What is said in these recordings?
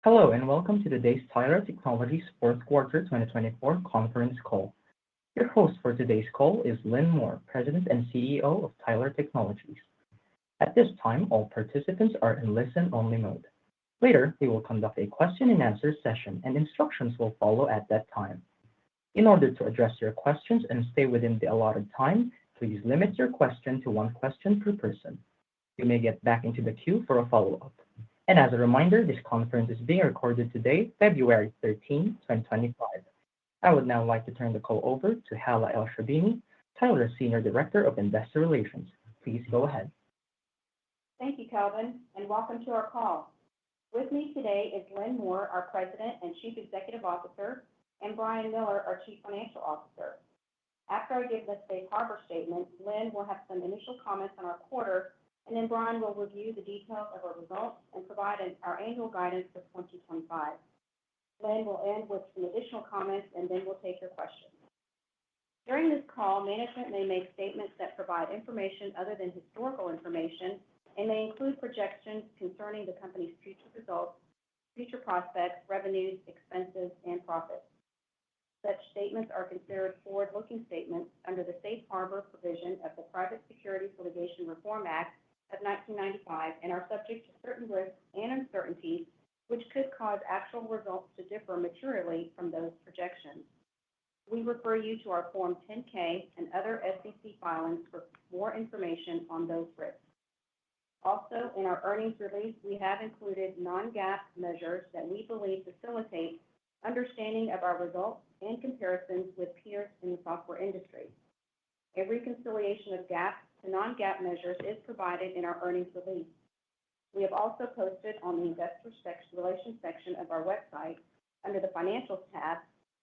Hello and welcome to today's TYL Technologies fourth quarter 2024 conference call. Your host for today's call is Lynn Moore, President and CEO of TYL Technologies. At this time, all participants are in listen-only mode. Later, we will conduct a question-and-answer session, and instructions will follow at that time. In order to address your questions and stay within the allotted time, please limit your question to one question per person. You may get back into the queue for a follow-up. And as a reminder, this conference is being recorded today, February 13, 2025. I would now like to turn the call over to Hala El-Sharbini, TYL's Senior Director of Investor Relations. Please go ahead. Thank you, Calvin, and welcome to our call. With me today is Lynn Moore, our President and Chief Executive Officer, and Brian Miller, our Chief Financial Officer. After I give the safe harbor statement, Lynn will have some initial comments on our quarter, and then Brian will review the details of our results and provide our annual guidance for 2025. Lynn will end with some additional comments, and then we'll take your questions. During this call, management may make statements that provide information other than historical information and may include projections concerning the company's future results, future prospects, revenues, expenses, and profits. Such statements are considered forward-looking statements under the safe harbor provision of the Private Securities Litigation Reform Act of 1995 and are subject to certain risks and uncertainties which could cause actual results to differ materially from those projections. We refer you to our Form 10-K and other SEC filings for more information on those risks. Also, in our earnings release, we have included non-GAAP measures that we believe facilitate understanding of our results and comparisons with peers in the software industry. A reconciliation of GAAP to non-GAAP measures is provided in our earnings release. We have also posted on the Investor Relations section of our website, under the Financials tab,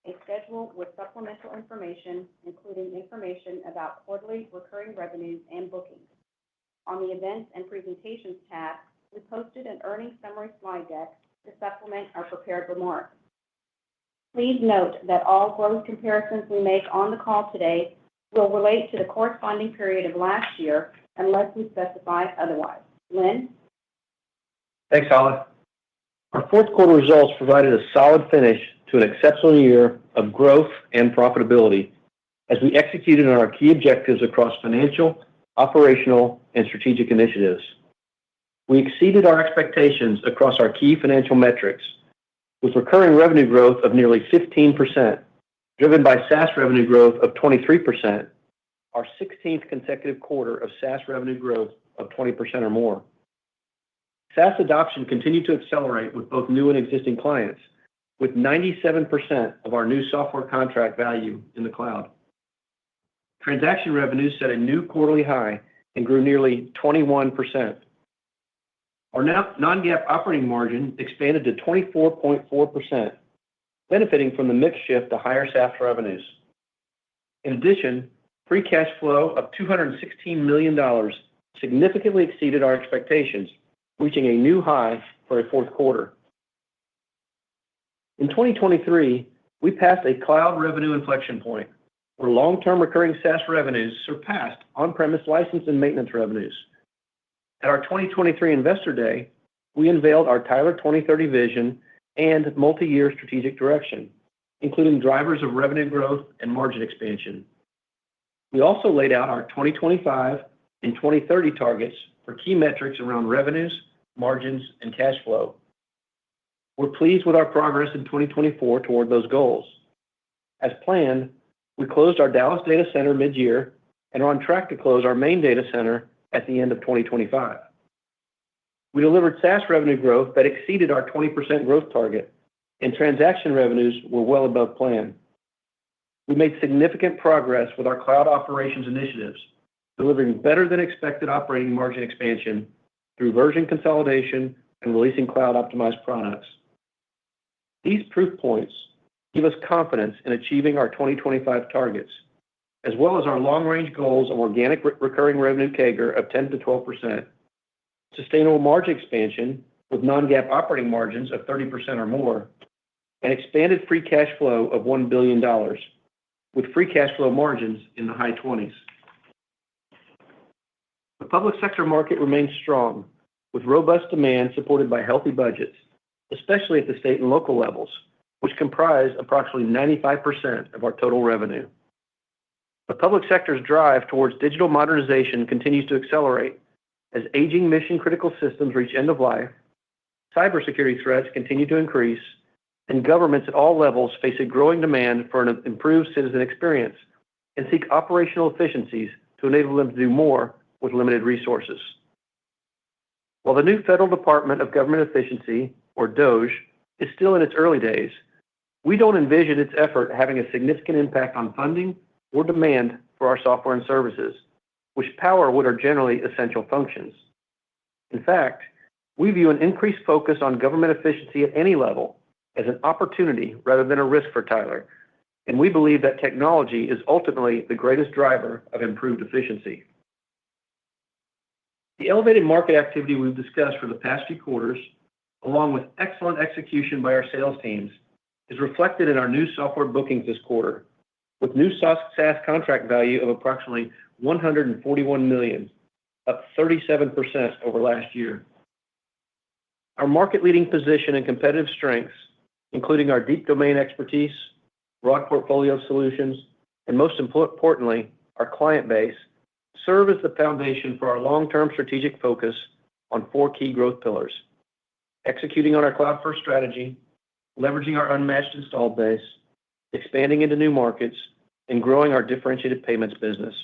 a schedule with supplemental information, including information about quarterly recurring revenues and bookings. On the Events and Presentations tab, we posted an earnings summary slide deck to supplement our prepared remarks. Please note that all growth comparisons we make on the call today will relate to the corresponding period of last year unless we specify otherwise. Lynn? Thanks, Hala. Our fourth quarter results provided a solid finish to an exceptional year of growth and profitability as we executed on our key objectives across financial, operational, and strategic initiatives. We exceeded our expectations across our key financial metrics, with recurring revenue growth of nearly 15%, driven by SaaS revenue growth of 23%, our 16th consecutive quarter of SaaS revenue growth of 20% or more. SaaS adoption continued to accelerate with both new and existing clients, with 97% of our new software contract value in the cloud. Transaction revenues set a new quarterly high and grew nearly 21%. Our non-GAAP operating margin expanded to 24.4%, benefiting from the mix shift to higher SaaS revenues. In addition, free cash flow of $216 million significantly exceeded our expectations, reaching a new high for a fourth quarter. In 2023, we passed a cloud revenue inflection point where long-term recurring SaaS revenues surpassed on-premise license and maintenance revenues. At our 2023 Investor Day, we unveiled our TYL 2030 vision and multi-year strategic direction, including drivers of revenue growth and margin expansion. We also laid out our 2025 and 2030 targets for key metrics around revenues, margins, and cash flow. We're pleased with our progress in 2024 toward those goals. As planned, we closed our Dallas data center mid-year and are on track to close our main data center at the end of 2025. We delivered SaaS revenue growth that exceeded our 20% growth target, and transaction revenues were well above plan. We made significant progress with our cloud operations initiatives, delivering better-than-expected operating margin expansion through version consolidation and releasing cloud-optimized products. These proof points give us confidence in achieving our 2025 targets, as well as our long-range goals of organic recurring revenue CAGR of 10 to 12%, sustainable margin expansion with non-GAAP operating margins of 30% or more, and expanded free cash flow of $1 billion, with free cash flow margins in the high 20s. The public sector market remains strong, with robust demand supported by healthy budgets, especially at the state and local levels, which comprise approximately 95% of our total revenue. The public sector's drive towards digital modernization continues to accelerate as aging mission-critical systems reach end of life, cybersecurity threats continue to increase, and governments at all levels face a growing demand for an improved citizen experience and seek operational efficiencies to enable them to do more with limited resources. While the new Federal Department of Government Efficiency, or DOGE, is still in its early days, we don't envision its effort having a significant impact on funding or demand for our software and services, which power what are generally essential functions. In fact, we view an increased focus on government efficiency at any level as an opportunity rather than a risk for Tyler, and we believe that technology is ultimately the greatest driver of improved efficiency. The elevated market activity we've discussed for the past few quarters, along with excellent execution by our sales teams, is reflected in our new software bookings this quarter, with new SaaS contract value of approximately $141 million, up 37% over last year. Our market-leading position and competitive strengths, including our deep domain expertise, broad portfolio of solutions, and most importantly, our client base, serve as the foundation for our long-term strategic focus on four key growth pillars: executing on our cloud-first strategy, leveraging our unmatched installed base, expanding into new markets, and growing our differentiated payments business.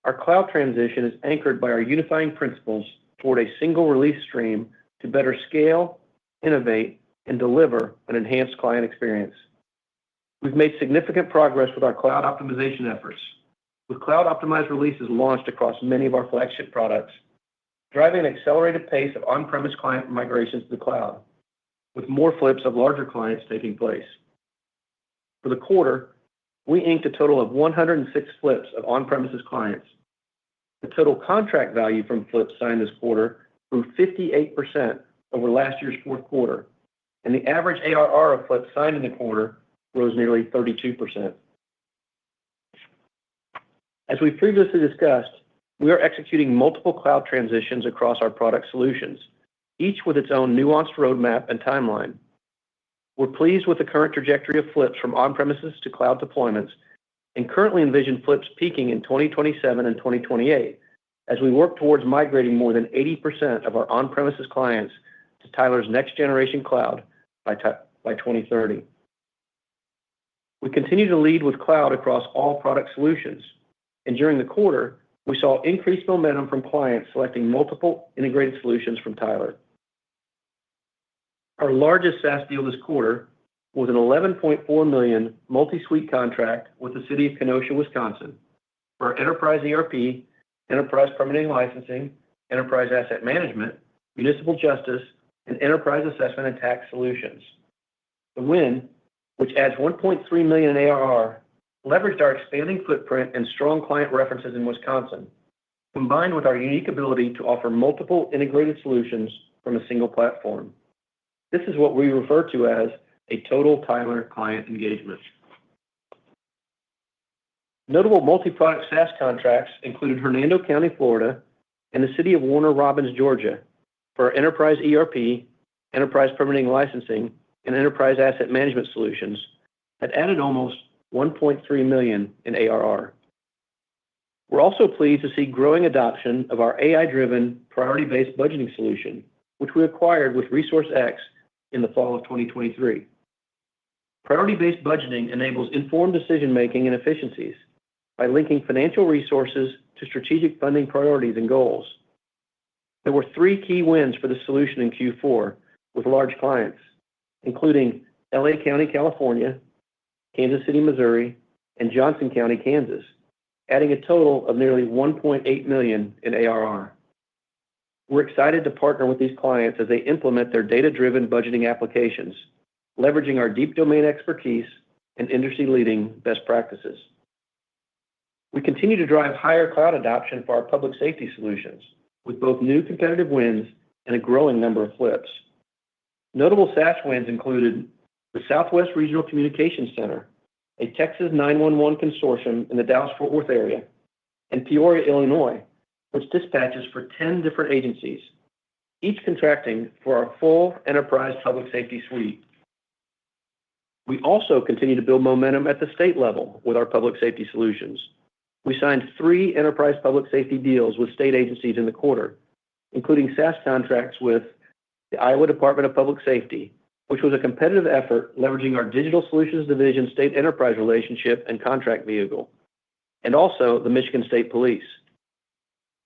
Our cloud transition is anchored by our unifying principles toward a single release stream to better scale, innovate, and deliver an enhanced client experience. We've made significant progress with our cloud optimization efforts, with cloud-optimized releases launched across many of our flagship products, driving an accelerated pace of on-premise client migrations to the cloud, with more flips of larger clients taking place. For the quarter, we inked a total of 106 flips of on-premises clients. The total contract value from flips signed this quarter grew 58% over last year's fourth quarter, and the average ARR of flips signed in the quarter rose nearly 32%. As we previously discussed, we are executing multiple cloud transitions across our product solutions, each with its own nuanced roadmap and timeline. We're pleased with the current trajectory of flips from on-premises to cloud deployments and currently envision flips peaking in 2027 and 2028 as we work towards migrating more than 80% of our on-premises clients to Tyler's next-generation cloud by 2030. We continue to lead with cloud across all product solutions, and during the quarter, we saw increased momentum from clients selecting multiple integrated solutions from Tyler. Our largest SaaS deal this quarter was an $11.4 million multi-suite contract with the city of Kenosha, Wisconsin, for our enterprise ERP, enterprise permitting licensing, enterprise asset management, municipal justice, and enterprise assessment and tax solutions. The win, which adds $1.3 million in ARR, leveraged our expanding footprint and strong client references in Wisconsin, combined with our unique ability to offer multiple integrated solutions from a single platform. This is what we refer to as a total Tyler client engagement. Notable multi-product SaaS contracts included Hernando County, Florida, and the city of Warner Robins, Georgia, for our enterprise ERP, enterprise permitting licensing, and enterprise asset management solutions that added almost $1.3 million in ARR. We're also pleased to see growing adoption of our AI-driven priority-based budgeting solution, which we acquired with ResourceX in the fall of 2023. Priority-based budgeting enables informed decision-making and efficiencies by linking financial resources to strategic funding priorities and goals. There were three key wins for the solution in Q4 with large clients, including LA County, California, Kansas City, Missouri, and Johnson County, Kansas, adding a total of nearly $1.8 million in ARR. We're excited to partner with these clients as they implement their data-driven budgeting applications, leveraging our deep domain expertise and industry-leading best practices. We continue to drive higher cloud adoption for our public safety solutions, with both new competitive wins and a growing number of flips. Notable SaaS wins included the Southwest Regional Communications Center, a Texas 911 consortium in the Dallas-Fort Worth area, and Peoria, Illinois, which dispatches for 10 different agencies. each contracting for our full enterprise public safety suite. We also continue to build momentum at the state level with our public safety solutions. We signed 3 enterprise public safety deals with state agencies in the quarter, including SaaS contracts with the Iowa Department of Public Safety, which was a competitive effort leveraging our Digital Solutions Division state enterprise relationship and contract vehicle, and also the Michigan State Police.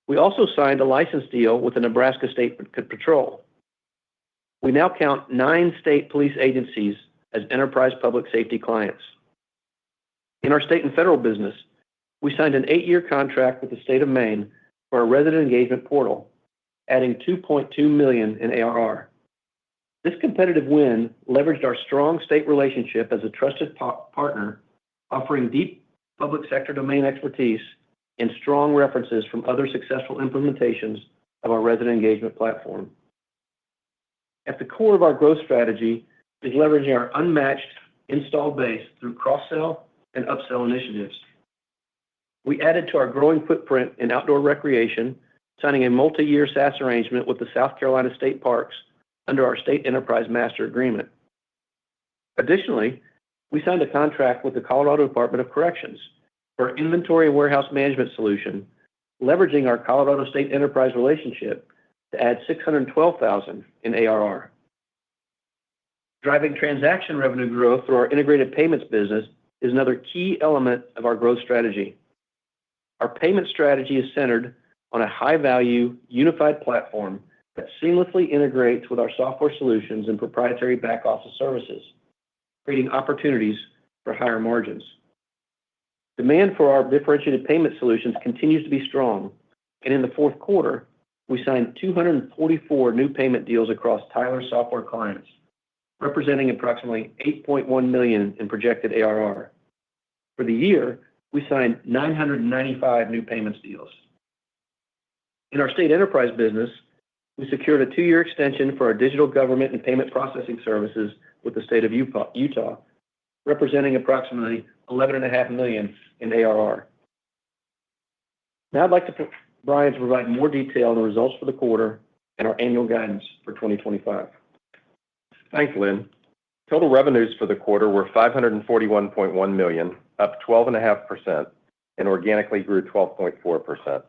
We also signed a license deal with the Nebraska State Patrol. We now count 9 state police agencies as enterprise public safety clients. In our state and federal business, we signed an 8-year contract with the state of Maine for a resident engagement portal, adding $2.2 million in ARR. This competitive win leveraged our strong state relationship as a trusted partner, offering deep public sector domain expertise and strong references from other successful implementations of our resident engagement platform. At the core of our growth strategy is leveraging our unmatched installed base through cross-sell and upsell initiatives. We added to our growing footprint in outdoor recreation, signing a multi-year SaaS arrangement with the South Carolina State Parks under our State Enterprise Master Agreement. Additionally, we signed a contract with the Colorado Department of Corrections for inventory and warehouse management solution, leveraging our Colorado State Enterprise relationship to add $612,000 in ARR. Driving transaction revenue growth through our integrated payments business is another key element of our growth strategy. Our payment strategy is centered on a high-value, unified platform that seamlessly integrates with our software solutions and proprietary back-office services, creating opportunities for higher margins. Demand for our differentiated payment solutions continues to be strong, and in the fourth quarter, we signed 244 new payment deals across Tyler software clients, representing approximately $8.1 million in projected ARR. For the year, we signed 995 new payments deals. In our state enterprise business, we secured a 2-year extension for our digital government and payment processing services with the state of Utah, representing approximately $11.5 million in ARR. Now I'd like Brian to provide more detail on the results for the quarter and our annual guidance for 2025. Thanks, Lynn. Total revenues for the quarter were $541.1 million, up 12.5%, and organically grew 12.4%.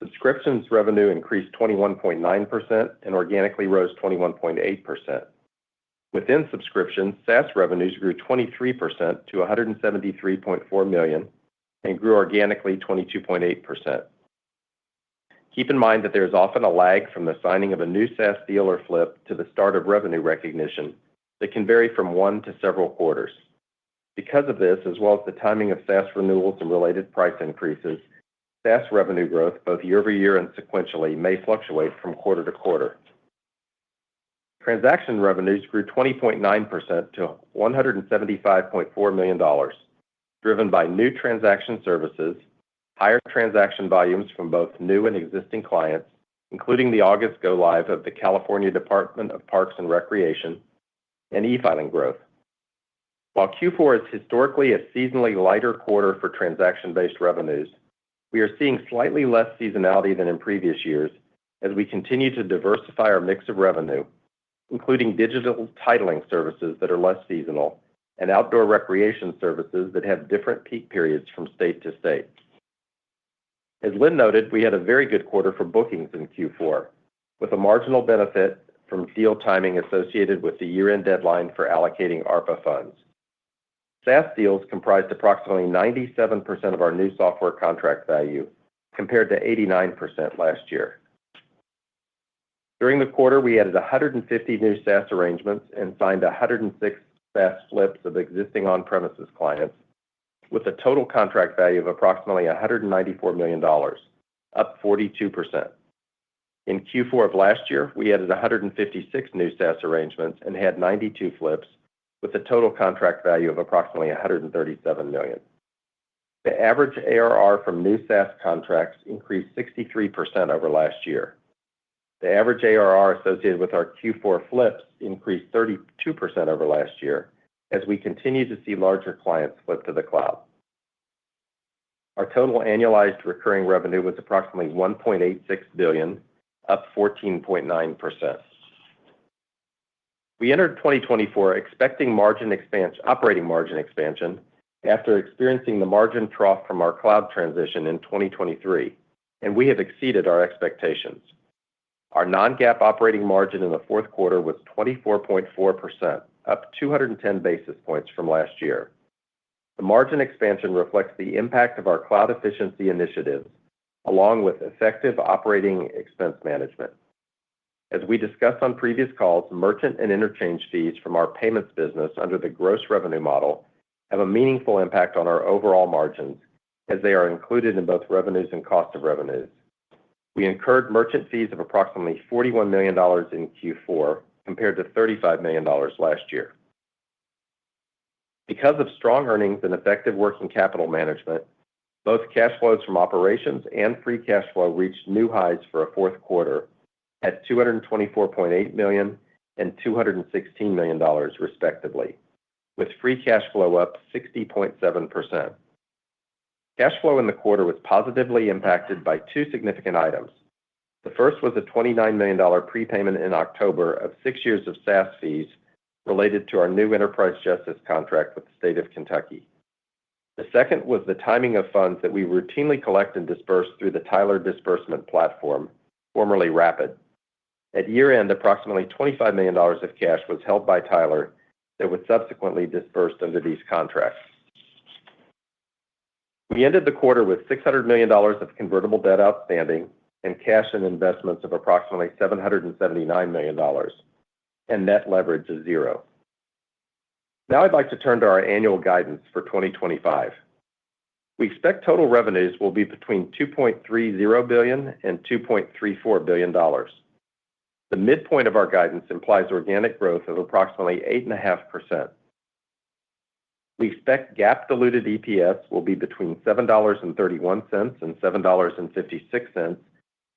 Subscriptions revenue increased 21.9% and organically rose 21.8%. Within subscriptions, SaaS revenues grew 23% to $173.4 million and grew organically 22.8%. Keep in mind that there is often a lag from the signing of a new SaaS deal or flip to the start of revenue recognition that can vary from 1 to several quarters. Because of this, as well as the timing of SaaS renewals and related price increases, SaaS revenue growth, both year-over-year and sequentially, may fluctuate from quarter to quarter. Transaction revenues grew 20.9% to $175.4 million, driven by new transaction services, higher transaction volumes from both new and existing clients, including the August go-live of the California Department of Parks and Recreation, and e-filing growth. While Q4 is historically a seasonally lighter quarter for transaction-based revenues, we are seeing slightly less seasonality than in previous years as we continue to diversify our mix of revenue, including digital titling services that are less seasonal and outdoor recreation services that have different peak periods from state to state. As Lynn noted, we had a very good quarter for bookings in Q4, with a marginal benefit from deal timing associated with the year-end deadline for allocating ARPA funds. SaaS deals comprised approximately 97% of our new software contract value, compared to 89% last year. During the quarter, we added 150 new SaaS arrangements and signed 106 SaaS flips of existing on-premises clients, with a total contract value of approximately $194 million, up 42%. In Q4 of last year, we added 156 new SaaS arrangements and had 92 flips, with a total contract value of approximately $137 million. The average ARR from new SaaS contracts increased 63% over last year. The average ARR associated with our Q4 flips increased 32% over last year as we continue to see larger clients flip to the cloud. Our total annualized recurring revenue was approximately $1.86 billion, up 14.9%. We entered 2024 expecting operating margin expansion after experiencing the margin trough from our cloud transition in 2023, and we have exceeded our expectations. Our non-GAAP operating margin in the fourth quarter was 24.4%, up 210 basis points from last year. The margin expansion reflects the impact of our cloud efficiency initiatives, along with effective operating expense management. As we discussed on previous calls, merchant and interchange fees from our payments business under the gross revenue model have a meaningful impact on our overall margins, as they are included in both revenues and cost of revenues. We incurred merchant fees of approximately $41 million in Q4 compared to $35 million last year. Because of strong earnings and effective working capital management, both cash flows from operations and free cash flow reached new highs for a fourth quarter at $224.8 million and $216 million, respectively, with free cash flow up 60.7%. Cash flow in the quarter was positively impacted by two significant items. The first was a $29 million prepayment in October of 6 years of SaaS fees related to our new enterprise justice contract with the state of Kentucky. The second was the timing of funds that we routinely collect and disperse through the Tyler disbursement platform, formerly Rapid. At year-end, approximately $25 million of cash was held by Tyler that was subsequently disbursed under these contracts. We ended the quarter with $600 million of convertible debt outstanding and cash and investments of approximately $779 million, and net leverage is 0. Now I'd like to turn to our annual guidance for 2025. We expect total revenues will be between $2.30 billion and $2.34 billion. The midpoint of our guidance implies organic growth of approximately 8.5%. We expect GAAP diluted EPS will be between $7.31 and $7.56,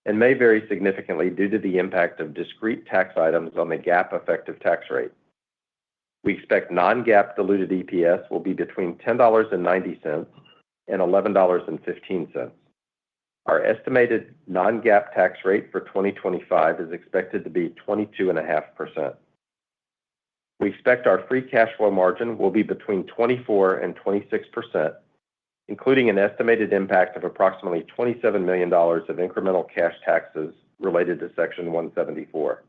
and may vary significantly due to the impact of discrete tax items on the GAAP effective tax rate. We expect non-GAAP diluted EPS will be between $10.90 and $11.15. Our estimated non-GAAP tax rate for 2025 is expected to be 22.5%. We expect our free cash flow margin will be between 24% and 26%, including an estimated impact of approximately $27 million of incremental cash taxes related to Section 174.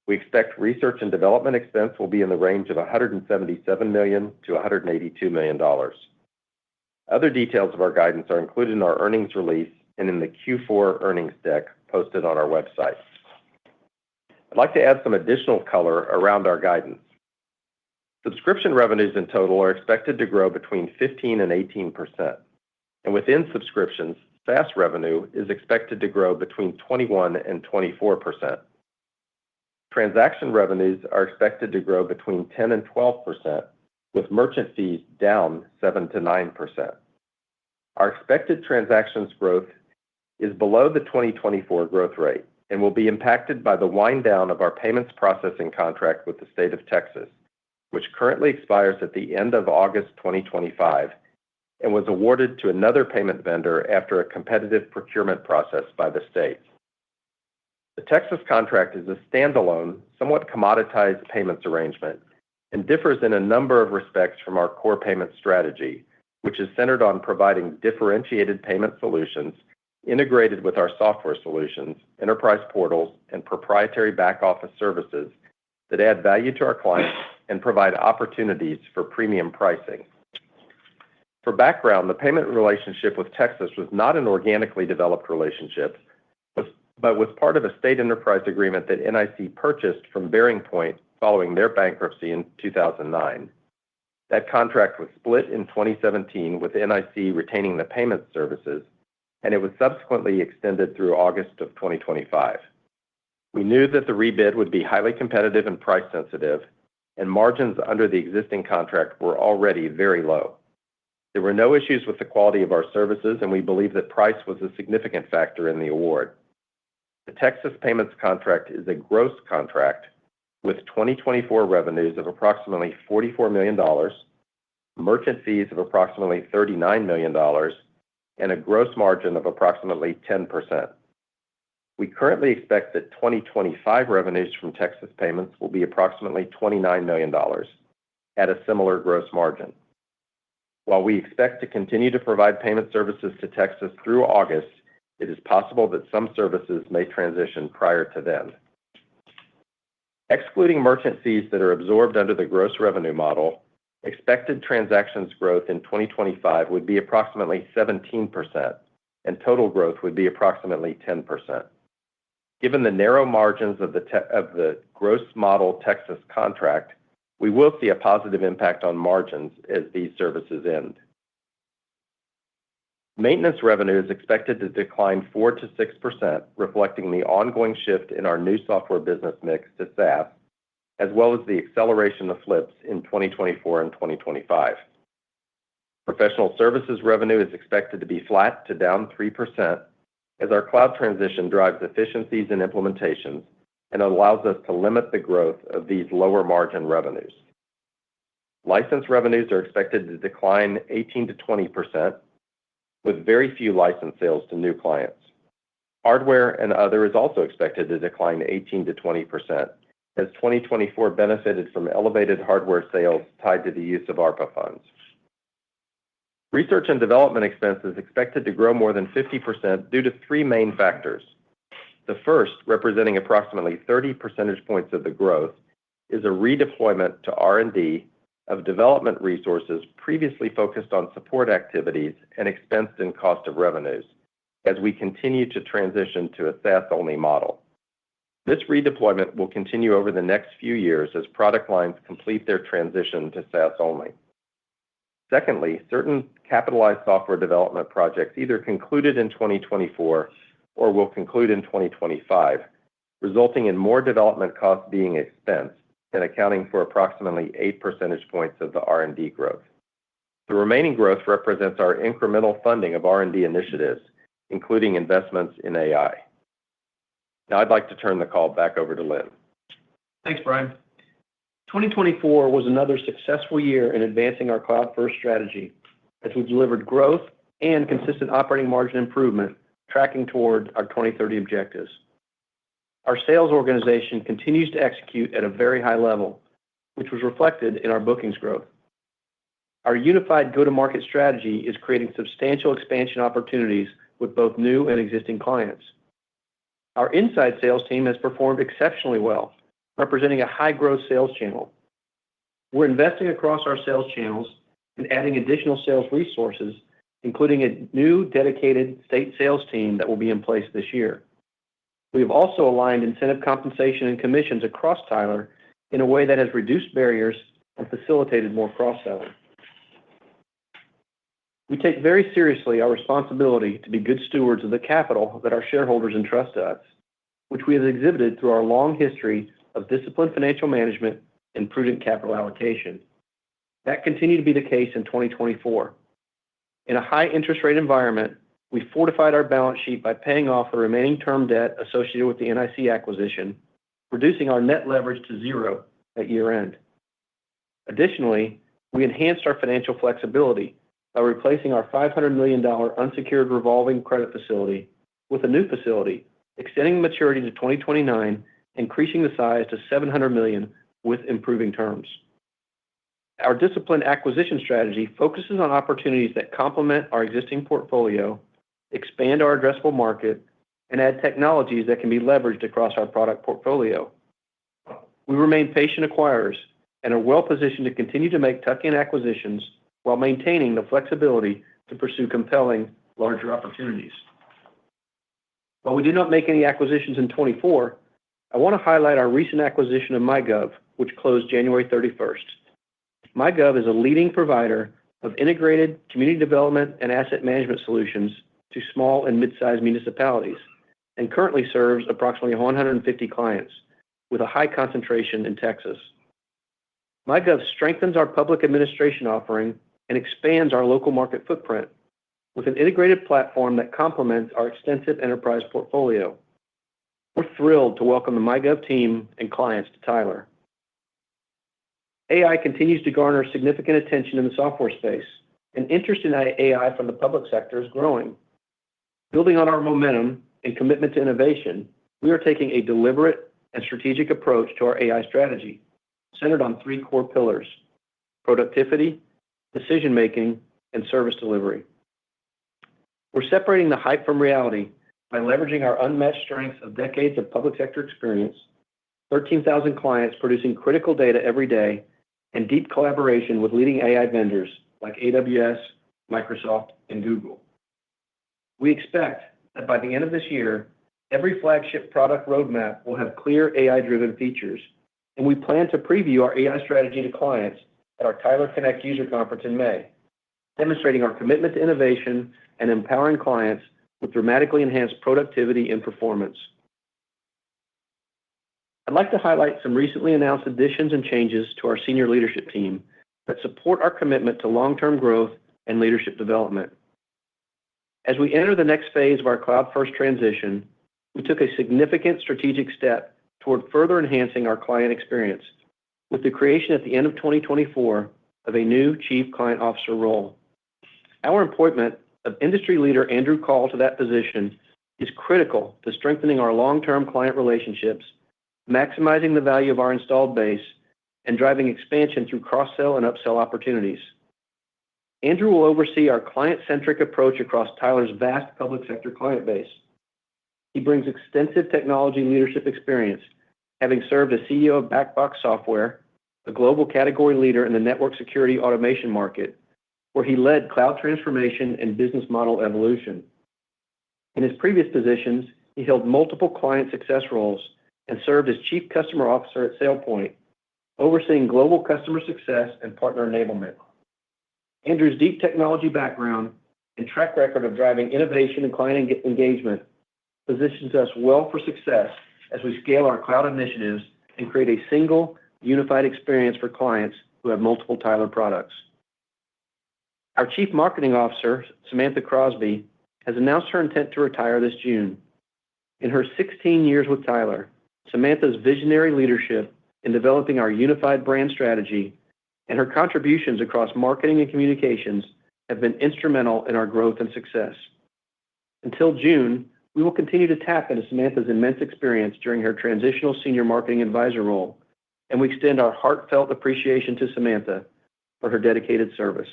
We expect research and development expense will be in the range of $177 million to $182 million. Other details of our guidance are included in our earnings release and in the Q4 earnings deck posted on our website. I'd like to add some additional color around our guidance. Subscription revenues in total are expected to grow between 15% and 18%, and within subscriptions, SaaS revenue is expected to grow between 21% and 24%. Transaction revenues are expected to grow between 10% and 12%, with merchant fees down 7% to 9%. Our expected transactions growth is below the 2024 growth rate and will be impacted by the wind down of our payments processing contract with the state of Texas, which currently expires at the end of August 2025 and was awarded to another payment vendor after a competitive procurement process by the state. The Texas contract is a standalone, somewhat commoditized payments arrangement and differs in a number of respects from our core payment strategy, which is centered on providing differentiated payment solutions integrated with our software solutions, enterprise portals, and proprietary back-office services that add value to our clients and provide opportunities for premium pricing. For background, the payment relationship with Texas was not an organically developed relationship, but was part of a state enterprise agreement that NIC purchased from Bearing Point following their bankruptcy in 2009. That contract was split in 2017 with NIC retaining the payment services, and it was subsequently extended through August of 2025. We knew that the rebid would be highly competitive and price sensitive, and margins under the existing contract were already very low. There were no issues with the quality of our services, and we believe that price was a significant factor in the award. The Texas payments contract is a gross contract with 2024 revenues of approximately $44 million, merchant fees of approximately $39 million, and a gross margin of approximately 10%. We currently expect that 2025 revenues from Texas payments will be approximately $29 million at a similar gross margin. While we expect to continue to provide payment services to Texas through August, it is possible that some services may transition prior to then. Excluding merchant fees that are absorbed under the gross revenue model, expected transactions growth in 2025 would be approximately 17%, and total growth would be approximately 10%. Given the narrow margins of the gross model Texas contract, we will see a positive impact on margins as these services end. Maintenance revenue is expected to decline 4 to 6%, reflecting the ongoing shift in our new software business mix to SaaS, as well as the acceleration of flips in 2024 and 2025. Professional services revenue is expected to be flat to down 3%, as our cloud transition drives efficiencies and implementations and allows us to limit the growth of these lower margin revenues. License revenues are expected to decline 18 to 20%, with very few license sales to new clients. Hardware and other is also expected to decline 18 to 20%, as 2024 benefited from elevated hardware sales tied to the use of ARPA funds. Research and development expense is expected to grow more than 50% due to three main factors. The first, representing approximately 30 percentage points of the growth, is a redeployment to R&D of development resources previously focused on support activities and expensed in cost of revenues, as we continue to transition to a SaaS-only model. This redeployment will continue over the next few years as product lines complete their transition to SaaS only. Secondly, certain capitalized software development projects either concluded in 2024 or will conclude in 2025, resulting in more development costs being expensed and accounting for approximately 8 percentage points of the R&D growth. The remaining growth represents our incremental funding of R&D initiatives, including investments in AI. Now I'd like to turn the call back over to Lynn. Thanks, Brian. 2024 was another successful year in advancing our cloud-first strategy, as we delivered growth and consistent operating margin improvement, tracking toward our 2030 objectives. Our sales organization continues to execute at a very high level, which was reflected in our bookings growth. Our unified go-to-market strategy is creating substantial expansion opportunities with both new and existing clients. Our inside sales team has performed exceptionally well, representing a high-growth sales channel. We're investing across our sales channels and adding additional sales resources, including a new dedicated state sales team that will be in place this year. We have also aligned incentive compensation and commissions across Tyler in a way that has reduced barriers and facilitated more cross-selling. We take very seriously our responsibility to be good stewards of the capital that our shareholders entrust to us, which we have exhibited through our long history of disciplined financial management and prudent capital allocation. That continued to be the case in 2024. In a high interest rate environment, we fortified our balance sheet by paying off the remaining term debt associated with the NIC acquisition, reducing our net leverage to 0 at year-end. Additionally, we enhanced our financial flexibility by replacing our $500 million unsecured revolving credit facility with a new facility, extending the maturity to 2029, increasing the size to $700 million with improving terms. Our disciplined acquisition strategy focuses on opportunities that complement our existing portfolio, expand our addressable market, and add technologies that can be leveraged across our product portfolio. We remain patient acquirers and are well-positioned to continue to make tuck-in acquisitions while maintaining the flexibility to pursue compelling, larger opportunities. While we did not make any acquisitions in 2024, I want to highlight our recent acquisition of MyGov, which closed January 31st. MyGov is a leading provider of integrated community development and asset management solutions to small and mid-sized municipalities and currently serves approximately 150 clients, with a high concentration in Texas. MyGov strengthens our public administration offering and expands our local market footprint with an integrated platform that complements our extensive enterprise portfolio. We're thrilled to welcome the MyGov team and clients to Tyler. AI continues to garner significant attention in the software space, and interest in AI from the public sector is growing. Building on our momentum, and commitment to innovation, we are taking a deliberate and strategic approach to our AI strategy, centered on three core pillars: productivity, decision-making, and service delivery. We're separating the hype from reality by leveraging our unmatched strengths of decades of public sector experience, 13,000 clients producing critical data every day, and deep collaboration with leading AI vendors like AWS, Microsoft, and Google. We expect that by the end of this year, every flagship product roadmap will have clear AI-driven features, and we plan to preview our AI strategy to clients at our Tyler Connect user conference in May, demonstrating our commitment to innovation and empowering clients with dramatically enhanced productivity and performance. I'd like to highlight some recently announced additions and changes to our senior leadership team that support our commitment to long-term growth and leadership development. As we enter the next phase of our cloud-first transition, we took a significant strategic step toward further enhancing our client experience with the creation at the end of 2024 of a new Chief Client Officer role. Our appointment of industry leader Andrew Call to that position is critical to strengthening our long-term client relationships, maximizing the value of our installed base, and driving expansion through cross-sell and upsell opportunities. Andrew will oversee our client-centric approach across Tyler's vast public sector client base. He brings extensive technology leadership experience, having served as CEO of Backbox Software, a global category leader in the network security automation market, where he led cloud transformation and business model evolution. In his previous positions, he held multiple client success roles and served as Chief Customer Officer at SailPoint, overseeing global customer success and partner enablement. Andrew's deep technology background and track record of driving innovation and client engagement positions us well for success as we scale our cloud initiatives and create a single, unified experience for clients who have multiple Tyler products. Our Chief Marketing Officer, Samantha Crosby, has announced her intent to retire this June. In her 16 years with Tyler, Samantha's visionary leadership in developing our unified brand strategy and her contributions across marketing and communications have been instrumental in our growth and success. Until June, we will continue to tap into Samantha's immense experience during her transitional senior marketing advisor role, and we extend our heartfelt appreciation to Samantha for her dedicated service.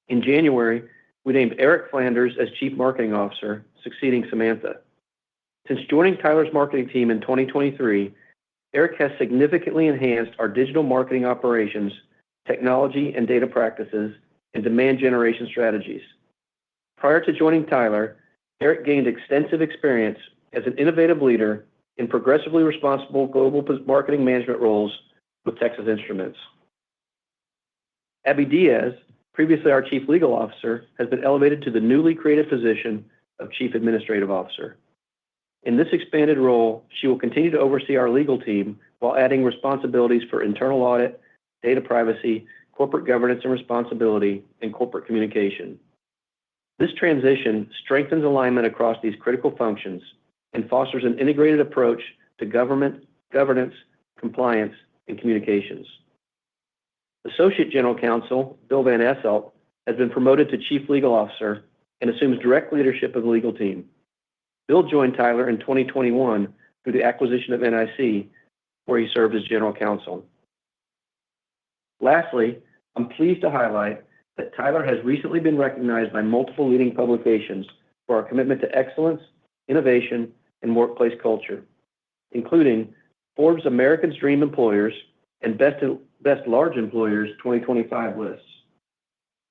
In January, we named Eric Flanders as Chief Marketing Officer, succeeding Samantha. Since joining Tyler's marketing team in 2023, Eric has significantly enhanced our digital marketing operations, technology and data practices, and demand generation strategies. Prior to joining Tyler, Eric gained extensive experience as an innovative leader in progressively responsible global marketing management roles with Texas Instruments. Abby Diaz, previously our Chief Legal Officer, has been elevated to the newly created position of Chief Administrative Officer. In this expanded role, she will continue to oversee our legal team while adding responsibilities for internal audit, data privacy, corporate governance and responsibility, and corporate communication. This transition strengthens alignment across these critical functions and fosters an integrated approach to government, governance, compliance, and communications. Associate General Counsel Bill Van Esselt has been promoted to Chief Legal Officer and assumes direct leadership of the legal team. Bill joined Tyler in 2021 through the acquisition of NIC, where he served as General Counsel. Lastly, I'm pleased to highlight that Tyler has recently been recognized by multiple leading publications for our commitment to excellence, innovation, and workplace culture, including Forbes' America's Dream Employers and Best Large Employers 2025 lists.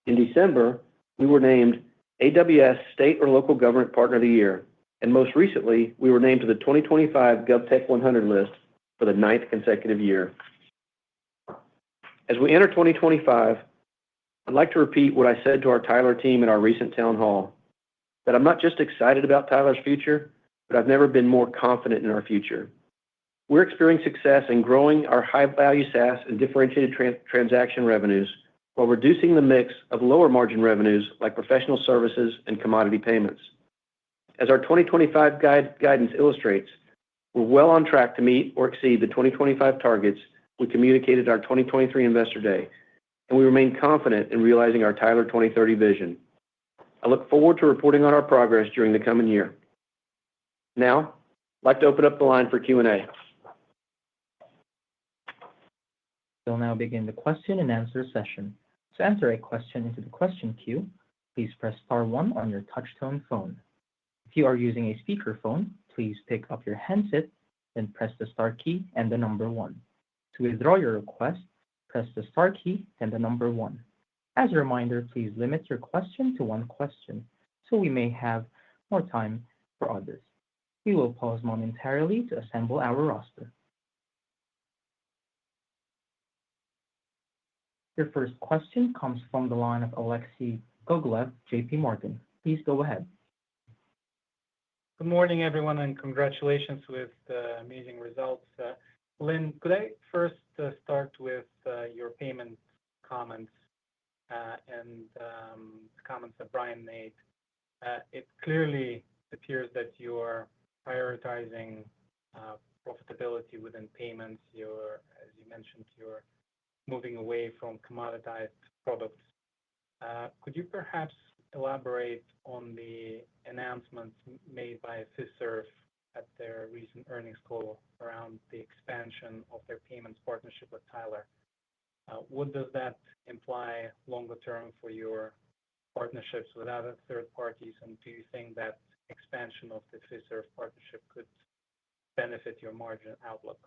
In December, we were named AWS State or Local Government Partner of the Year, and most recently, we were named to the 2025 GovTech 100 list for the 9th consecutive year. As we enter 2025, I'd like to repeat what I said to our Tyler team in our recent town hall, that I'm not just excited about Tyler's future, but I've never been more confident in our future. We're experiencing success in growing our high-value SaaS and differentiated transaction revenues while reducing the mix of lower-margin revenues like professional services and commodity payments. As our 2025 guidance illustrates, we're well on track to meet or exceed the 2025 targets we communicated at our 2023 Investor Day, and we remain confident in realizing our Tyler 2030 vision. I look forward to reporting on our progress during the coming year. Now, I'd like to open up the line for Q&A. We'll now begin the question and answer session. To enter a question into the question queue, please press star one on your touch-tone phone. If you are using a speakerphone, please pick up your handset and press the star key and the number one. To withdraw your request, press the star key and the number one. As a reminder, please limit your question to one question so we may have more time for others. We will pause momentarily to assemble our roster. Your first question comes from the line of Alexei Gogolev, JP Morgan. Please go ahead. Good morning, everyone, and congratulations with the amazing results. Lynn, could I first start with your payment comments and the comments that Brian made? It clearly appears that you are prioritizing profitability within payments. As you mentioned, you're moving away from commoditized products. Could you perhaps elaborate on the announcements made by Fiserv at their recent earnings call around the expansion of their payments partnership with Tyler? What does that imply longer term for your partnerships with other third parties? And do you think that expansion of the Fiserv partnership could benefit your margin outlook?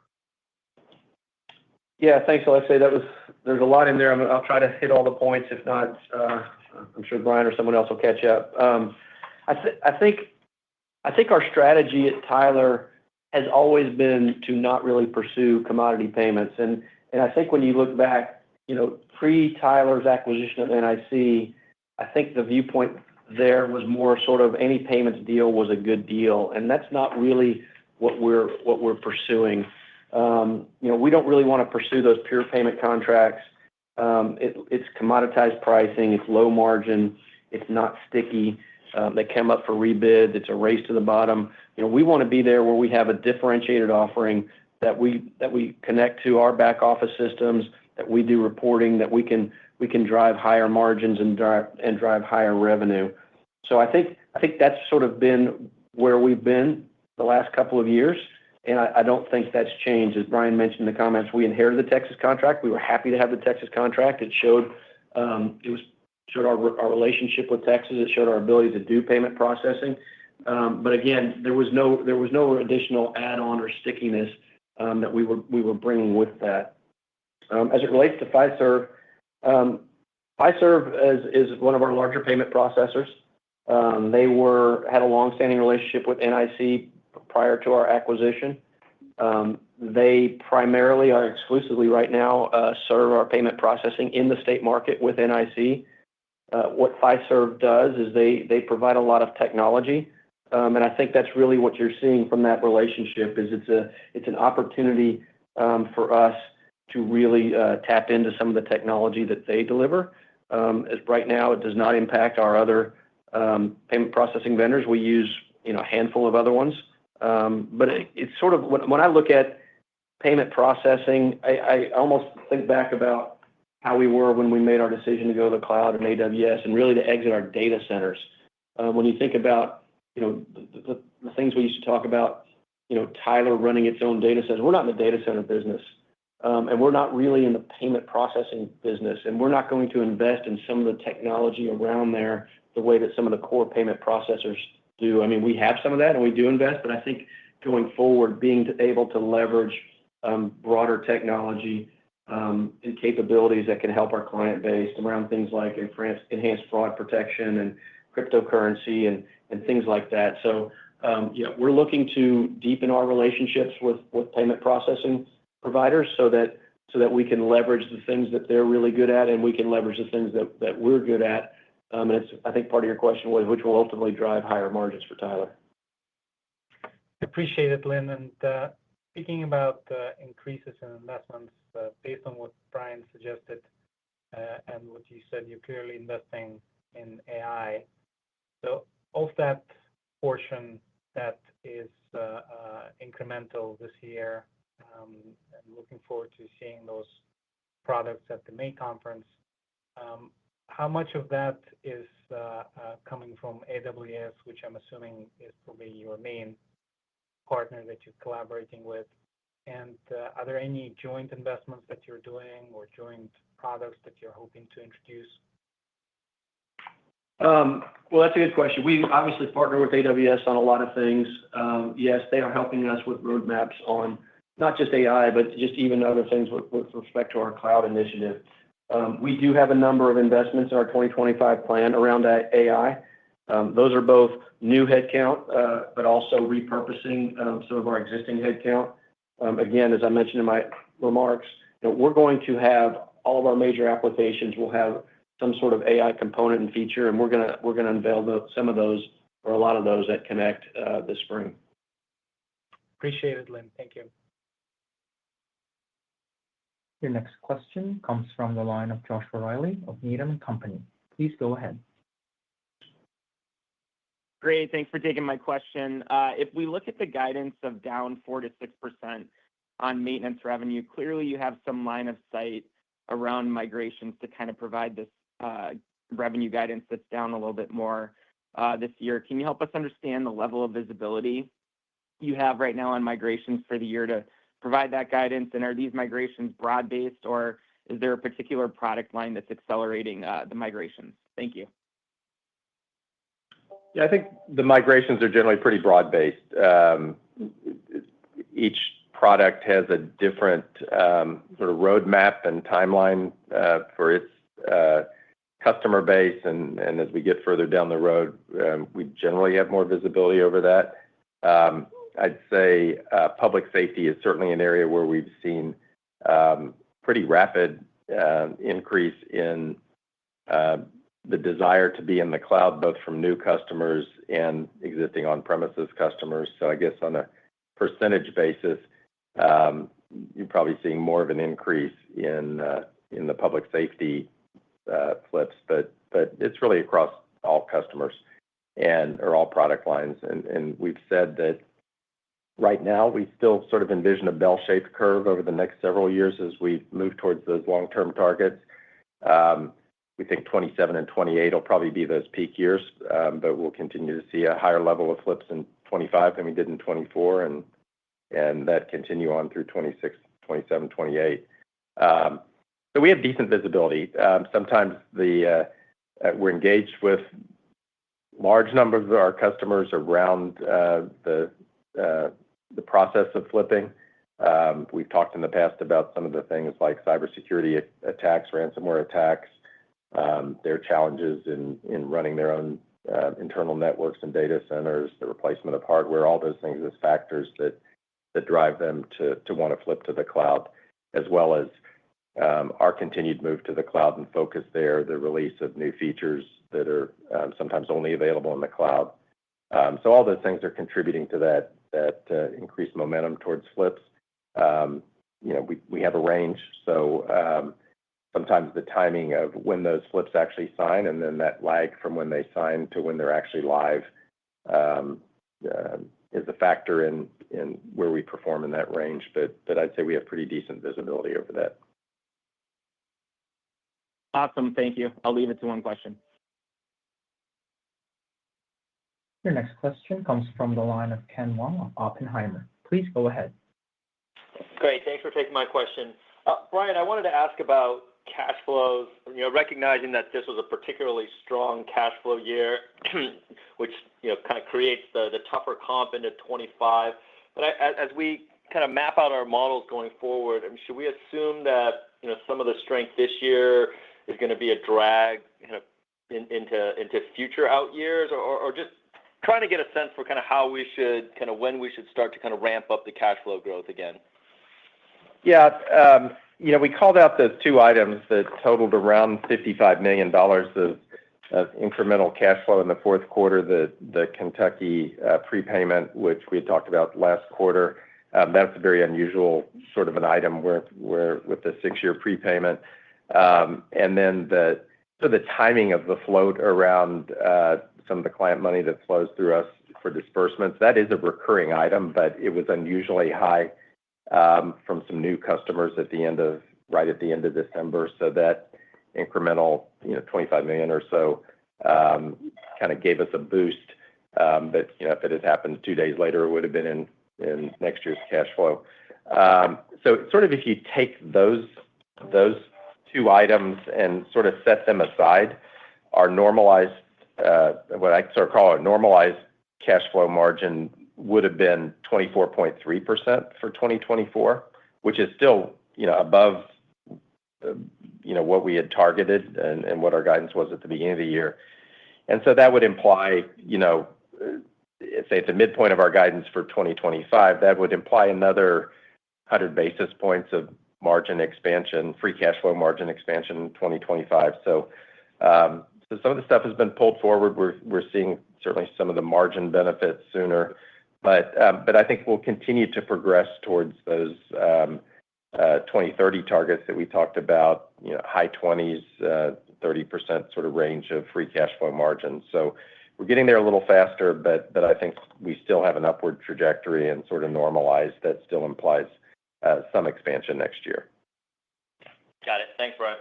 Yeah, thanks, Alexei. There's a lot in there. I'll try to hit all the points. If not, I'm sure Brian or someone else will catch up. I think our strategy at Tyler has always been to not really pursue commodity payments. And I think when you look back, pre-Tyler's acquisition of NIC, I think the viewpoint there was more sort of any payments deal was a good deal, and that's not really what we're pursuing. We don't really want to pursue those pure payment contracts. It's commoditized pricing. It's low margin. It's not sticky. They come up for rebid. It's a race to the bottom. We want to be there where we have a differentiated offering that we connect to our back office systems, that we do reporting, that we can drive higher margins and drive higher revenue. So I think that's sort of been where we've been the last couple of years, and I don't think that's changed. As Brian mentioned in the comments, we inherited the Texas contract. We were happy to have the Texas contract. It showed our relationship with Texas. It showed our ability to do payment processing. But again, there was no additional add-on or stickiness that we were bringing with that. As it relates to Fiserv, Fiserv is one of our larger payment processors. They had a long-standing relationship with NIC prior to our acquisition. They primarily are exclusively right now serve our payment processing in the state market with NIC. What Fiserv does is they provide a lot of technology, and I think that's really what you're seeing from that relationship. It's an opportunity for us to really tap into some of the technology that they deliver. As right now, it does not impact our other payment processing vendors. We use a handful of other ones. But it's sort of when I look at payment processing, I almost think back about how we were when we made our decision to go to the cloud and AWS and really to exit our data centers. When you think about the things we used to talk about, Tyler running its own data centers, we're not in the data center business, and we're not really in the payment processing business, and we're not going to invest in some of the technology around there the way that some of the core payment processors do. I mean, we have some of that, and we do invest, but I think going forward, being able to leverage broader technology and capabilities that can help our client base around things like enhanced fraud protection and cryptocurrency and things like that. So, we're looking to deepen our relationships with payment processing providers so that we can leverage the things that they're really good at, and we can leverage the things that we're good at. And I think part of your question was which will ultimately drive higher margins for Tyler. Appreciate it, Lynn. And speaking about increases in investments, based on what Brian suggested and what you said, you're clearly investing in AI. So of that portion that is incremental this year, and looking forward to seeing those products at the May conference, how much of that is coming from AWS, which I'm assuming is probably your main partner that you're collaborating with? And are there any joint investments that you're doing or joint products that you're hoping to introduce? Well, that's a good question. We obviously partner with AWS on a lot of things. Yes, they are helping us with roadmaps on not just AI, but just even other things with respect to our cloud initiative. We do have a number of investments in our 2025 plan around AI. Those are both new headcount, but also repurposing some of our existing headcount. Again, as I mentioned in my remarks, we're going to have all of our major applications will have some sort of AI component and feature, and we're gonna unveil some of those or a lot of those at Connect this spring. Appreciate it, Lynn. Thank you. Your next question comes from the line of Joshua Riley of Needham & Company. Please go ahead. Great. Thanks for taking my question. If we look at the guidance of down 4 to 6% on maintenance revenue, clearly you have some line of sight around migrations to kind of provide this revenue guidance that's down a little bit more this year. Can you help us understand the level of visibility you have right now on migrations for the year to provide that guidance? And are these migrations broad-based, or is there a particular product line that's accelerating the migrations? Thank you. Yeah, I think the migrations are generally pretty broad-based. Each product has a different sort of roadmap and timeline for its customer base, and as we get further down the road, we generally have more visibility over that. I'd say public safety is certainly an area where we've seen pretty rapid increase in the desire to be in the cloud, both from new customers and existing on-premises customers. So I guess on a percentage basis, you're probably seeing more of an increase in the public safety flips, but it's really across all customers or all product lines. And we've said that right now we still sort of envision a bell-shaped curve over the next several years as we move towards those long-term targets. We think 27 and 28 will probably be those peak years, but we'll continue to see a higher level of flips in 25 than we did in 24, and that continue on through 26, 27, 28. So we have decent visibility. Sometimes we're engaged with large numbers of our customers around the process of flipping. We've talked in the past about some of the things like cybersecurity attacks, ransomware attacks, their challenges in running their own internal networks and data centers, the replacement of hardware, all those things as factors that drive them to want to flip to the cloud, as well as our continued move to the cloud and focus there, the release of new features that are sometimes only available in the cloud. So all those things are contributing to that increased momentum towards flips. We have a range, so sometimes the timing of when those flips actually sign and then that lag from when they sign to when they're actually live is a factor in where we perform in that range. But I'd say we have pretty decent visibility over that. Awesome. Thank you. I'll leave it to one question. Your next question comes from the line of Ken Wong of Oppenheimer. Please go ahead. Great. Thanks for taking my question. Brian, I wanted to ask about cash flows, recognizing that this was a particularly strong cash flow year, which kind of creates the tougher comp into 25. But as we kind of map out our models going forward, should we assume that some of the strength this year is going to be a drag into future out years, or just trying to get a sense for kind of how we should when we should start to kind of ramp up the cash flow growth again? Yeah. We called out those two items that totaled around $55 million of incremental cash flow in the fourth quarter, the Kentucky prepayment, which we had talked about last quarter. That's a very unusual sort of an item with the 6-year prepayment. And then the timing of the float around some of the client money that flows through us for disbursements, that is a recurring item, but it was unusually high from some new customers right at the end of December. So that incremental, $25 million or so kind of gave us a boost. But if it had happened 2 days later, it would have been in next year's cash flow. So sort of if you take those two items and sort of set them aside, our normalized, what I sort of call a normalized cash flow margin would have been 24.3% for 2024, which is still, above, what we had targeted and what our guidance was at the beginning of the year. And so that would imply, say at the midpoint of our guidance for 2025, that would imply another 100 basis points of margin expansion, free cash flow margin expansion in 2025. So some of the stuff has been pulled forward. We're seeing certainly some of the margin benefits sooner, but I think we'll continue to progress towards those 2030 targets that we talked about, high 20s, 30% sort of range of free cash flow margins. So we're getting there a little faster, but I think we still have an upward trajectory and sort of normalized that still implies some expansion next year. Got it. Thanks, Brian.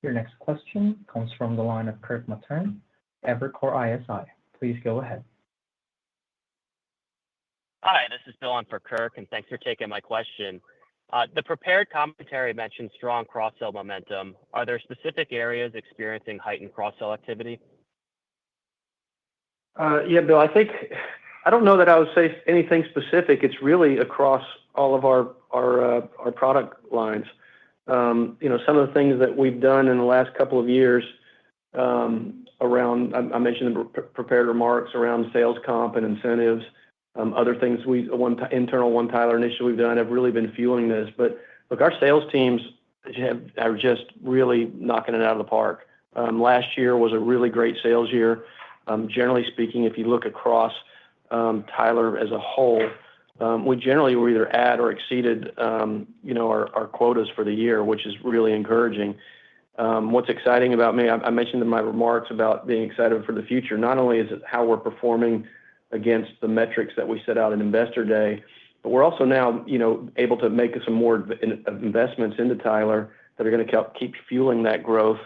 Your next question comes from the line of Kirk Materne, Evercore ISI. Please go ahead. Hi, this is Bill on for Kirk, and thanks for taking my question. The prepared commentary mentioned strong cross-sell momentum. Are there specific areas experiencing heightened cross-sell activity? Yeah, Bill, I don't know that I would say anything specific. It's really across all of our product lines. Some of the things that we've done in the last couple of years around, I mentioned the prepared remarks around sales comp and incentives. Other things, internal One Tyler initiative we've done have really been fueling this. But look, our sales teams are just really knocking it out of the park. Last year was a really great sales year. Generally speaking, if you look across Tyler as a whole, we generally were either at or exceeded, our quotas for the year, which is really encouraging. What's exciting about me, I mentioned in my remarks about being excited for the future. Not only is it how we're performing against the metrics that we set out in Investor Day, but we're also now, able to make some more investments into Tyler that are going to keep fueling that growth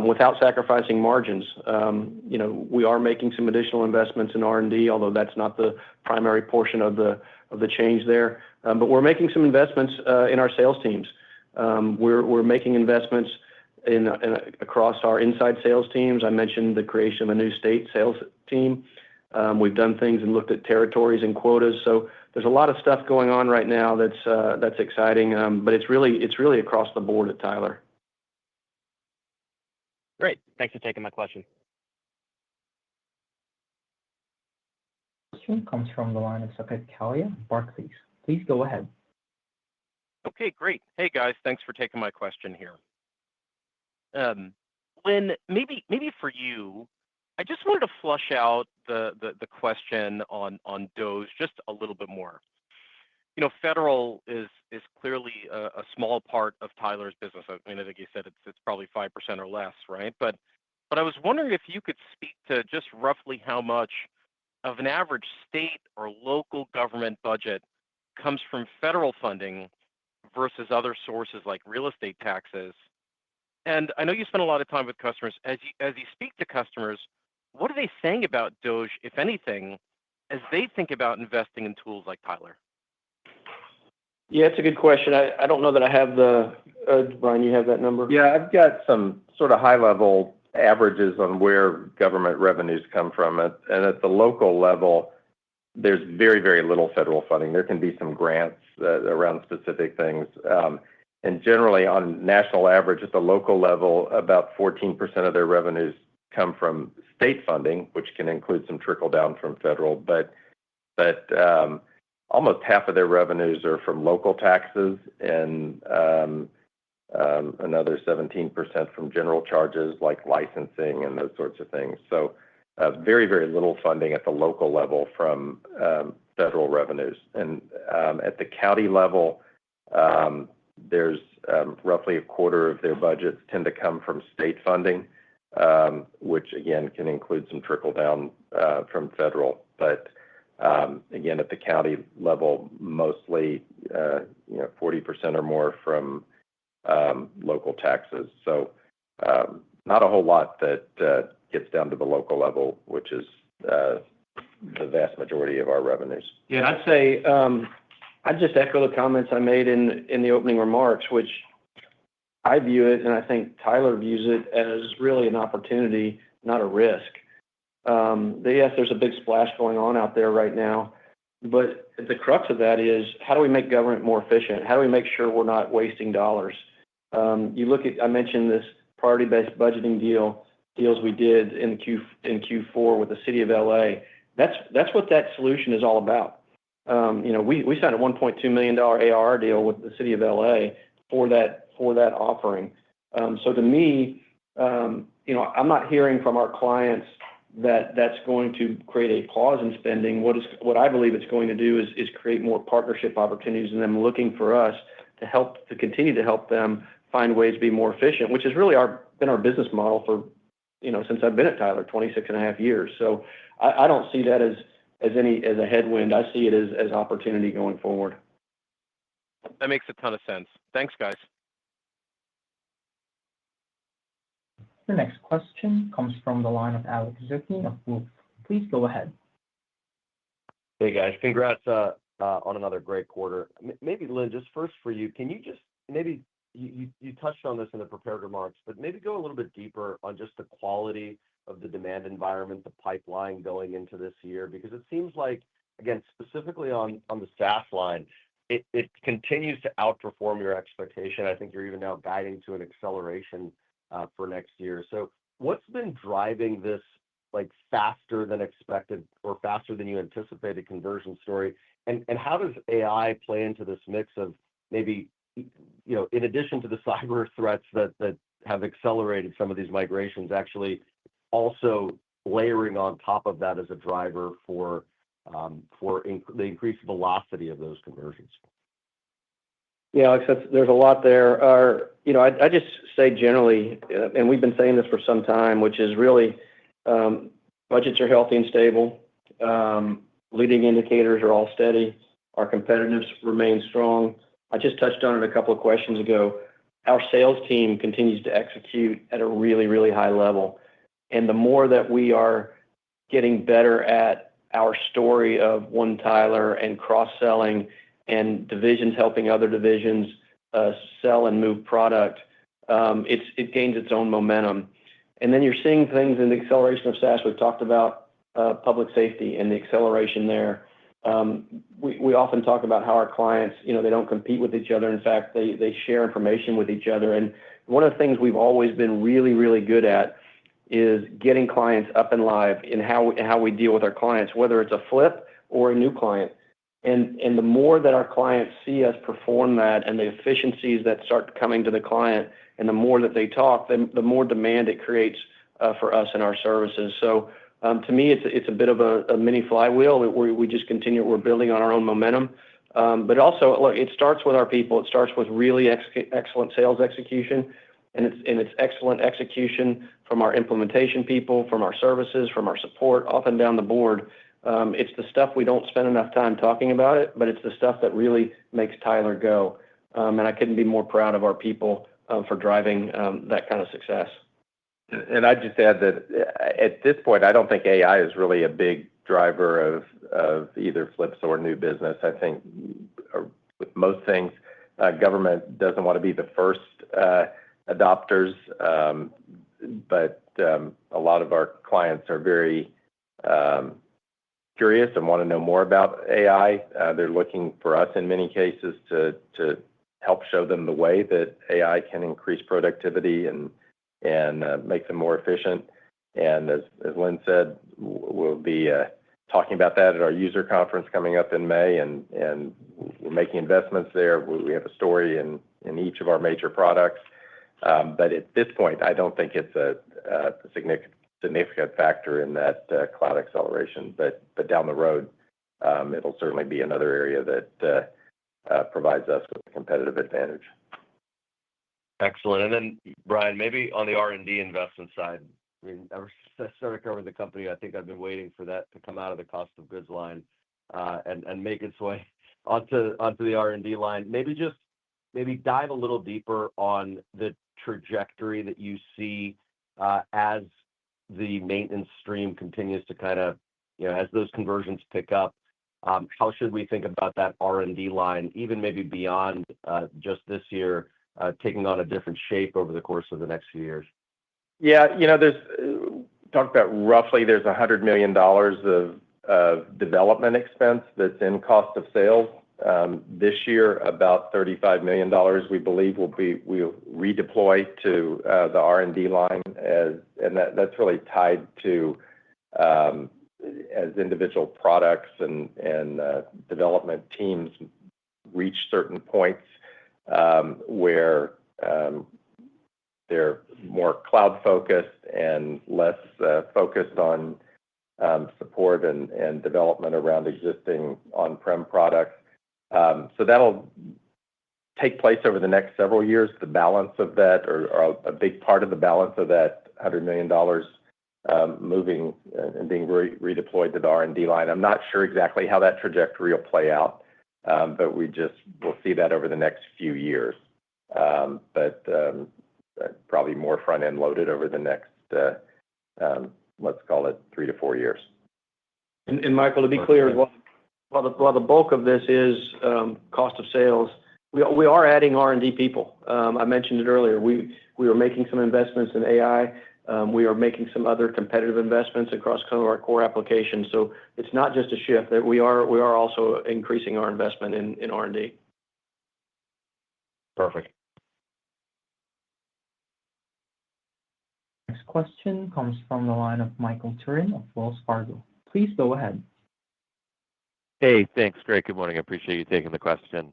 without sacrificing margins. We are making some additional investments in R&D, although that's not the primary portion of the change there. But we're making some investments in our sales teams. We're making investments across our inside sales teams. I mentioned the creation of a new state sales team. We've done things and looked at territories and quotas. So there's a lot of stuff going on right now that's exciting, but it's really across the board at Tyler. Great. Thanks for taking my question. Question comes from the line of Saket Kalia, Barclays. Please go ahead. Okay, great. Hey guys, thanks for taking my question here. Lynn, maybe for you, I just wanted to flush out the question on DOGE just a little bit more. Federal is clearly a small part of Tyler's business. I mean, I think you said it's probably 5% or less, right? But I was wondering if you could speak to just roughly how much of an average state or local government budget comes from federal funding versus other sources like real estate taxes. And I know you spend a lot of time with customers. As you speak to customers, what are they saying about DOGE, if anything, as they think about investing in tools like Tyler? Yeah, it's a good question. I don't know that I have Brian, you have that number? Yeah, I've got some sort of high-level averages on where government revenues come from. And at the local level, there's very, very little federal funding. There can be some grants around specific things. And generally, on national average, at the local level, about 14% of their revenues come from state funding, which can include some trickle down from federal. But almost half of their revenues are from local taxes and another 17% from general charges like licensing and those sorts of things. So very, very little funding at the local level from federal revenues. And at the county level, there's roughly a quarter of their budgets tend to come from state funding, which again can include some trickle down from federal. But again, at the county level, mostly 40% or more from local taxes. So not a whole lot that gets down to the local level, which is the vast majority of our revenues. Yeah, and I'd say I'd just echo the comments I made in the opening remarks, which I view it, and I think Tyler views it as really an opportunity, not a risk. Yes, there's a big splash going on out there right now, but the crux of that is how do we make government more efficient? How do we make sure we're not wasting dollars? You look at, I mentioned this priority-based budgeting deals we did in Q4 with the city of LA. That's what that solution is all about. We signed a $1.2 million ARR deal with the city of LA for that offering. So to me, I'm not hearing from our clients that that's going to create a pause in spending. What I believe it's going to do is create more partnership opportunities and them looking for us to continue to help them find ways to be more efficient, which has really been our business model for since I've been at Tyler, 26 and a half years. So I don't see that as a headwind. I see it as opportunity going forward. That makes a ton of sense. Thanks, guys. The next question comes from the line of Alex Zukin of Wolfe. Please go ahead. Hey, guys. Congrats on another great quarter. Maybe, Lynn, just first for you, can you just maybe you touched on this in the prepared remarks, but maybe go a little bit deeper on just the quality of the demand environment, the pipeline going into this year? Because it seems like, again, specifically on the SaaS line, it continues to outperform your expectation. I think you're even now guiding to an acceleration for next year. So what's been driving this faster than expected or faster than you anticipated conversion story? And how does AI play into this mix of maybe, in addition to the cyber threats that have accelerated some of these migrations, actually also layering on top of that as a driver for the increased velocity of those conversions? Yeah, Alex, there's a lot there. I just say generally, and we've been saying this for some time, which is really budgets are healthy and stable. Leading indicators are all steady. Our competitiveness remains strong. I just touched on it a couple of questions ago. Our sales team continues to execute at a really, really high level. And the more that we are getting better at our story of One Tyler and cross-selling and divisions helping other divisions sell and move product, it gains its own momentum. And then you're seeing things in the acceleration of SaaS. We've talked about public safety and the acceleration there. We often talk about how our clients, they don't compete with each other. In fact, they share information with each other. And one of the things we've always been really, really good at is getting clients up and live in how we deal with our clients, whether it's a flip or a new client. And the more that our clients see us perform that and the efficiencies that start coming to the client and the more that they talk, the more demand it creates for us and our services. So to me, it's a bit of a mini flywheel where we just continue. We're building on our own momentum. But also, look, it starts with our people. It starts with really excellent sales execution. And it's excellent execution from our implementation people, from our services, from our support, up and down the board. It's the stuff we don't spend enough time talking about it, but it's the stuff that really makes Tyler go. And I couldn't be more proud of our people for driving that kind of success. And I'd just add that at this point, I don't think AI is really a big driver of either flips or new business. I think with most things, government doesn't want to be the first adopters, but a lot of our clients are very curious and want to know more about AI. They're looking for us in many cases to help show them the way that AI can increase productivity and make them more efficient. And as Lynn said, we'll be talking about that at our user conference coming up in May, and we're making investments there. We have a story in each of our major products. But at this point, I don't think it's a significant factor in that cloud acceleration. But down the road, it'll certainly be another area that provides us with a competitive advantage. Excellent. And then, Brian, maybe on the R&D investment side, I mean, ever since I started covering the company, I think I've been waiting for that to come out of the cost of goods line and make its way onto the R&D line. Maybe dive a little deeper on the trajectory that you see as the maintenance stream continues to kind of as those conversions pick up, how should we think about that R&D line, even maybe beyond just this year, taking on a different shape over the course of the next few years? Yeah, talked about roughly there's $100 million of development expense that's in cost of sales. This year, about $35 million, we believe, we'll redeploy to the R&D line, and that's really tied to as individual products and development teams reach certain points where they're more cloud-focused and less focused on support and development around existing on-prem products. So that'll take place over the next several years. The balance of that, or a big part of the balance of that $100 million moving and being redeployed to the R&D line. I'm not sure exactly how that trajectory will play out, but we'll see that over the next few years. But probably more front-end loaded over the next, let's call it 3 to 4 years. And Michael, to be clear, while the bulk of this is cost of sales, we are adding R&D people. I mentioned it earlier. We are making some investments in AI. We are making some other competitive investments across some of our core applications. So it's not just a shift. We are also increasing our investment in R&D. Perfect. Next question comes from the line of Michael Turrin of Wells Fargo. Please go ahead. Hey, thanks, Greg. Good morning. I appreciate you taking the question.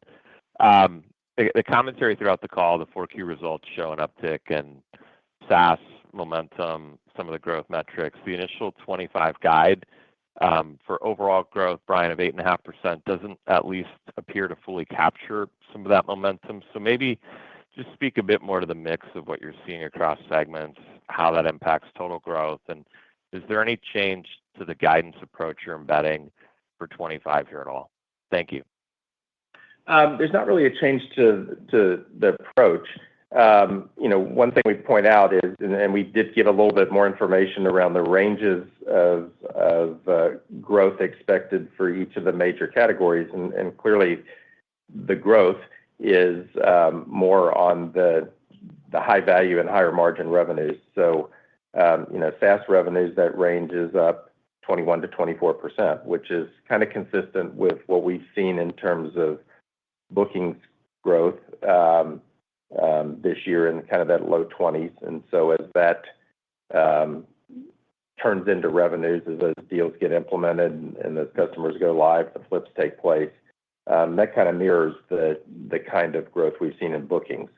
The commentary throughout the call, the 4Q results show an uptick in SaaS momentum, some of the growth metrics. The initial 25 guide for overall growth, Brian, of 8.5% doesn't at least appear to fully capture some of that momentum. So maybe just speak a bit more to the mix of what you're seeing across segments, how that impacts total growth, and is there any change to the guidance approach you're embedding for 25 here at all? Thank you. There's not really a change to the approach. One thing we point out is, and we did give a little bit more information around the ranges of growth expected for each of the major categories, and clearly the growth is more on the high value and higher margin revenues. So, SaaS revenues, that range is up 21 to 24%, which is kind of consistent with what we've seen in terms of bookings growth this year in kind of that low 20s. And so as that turns into revenues, as those deals get implemented and those customers go live, the flips take place, that kind of mirrors the kind of growth we've seen in bookings.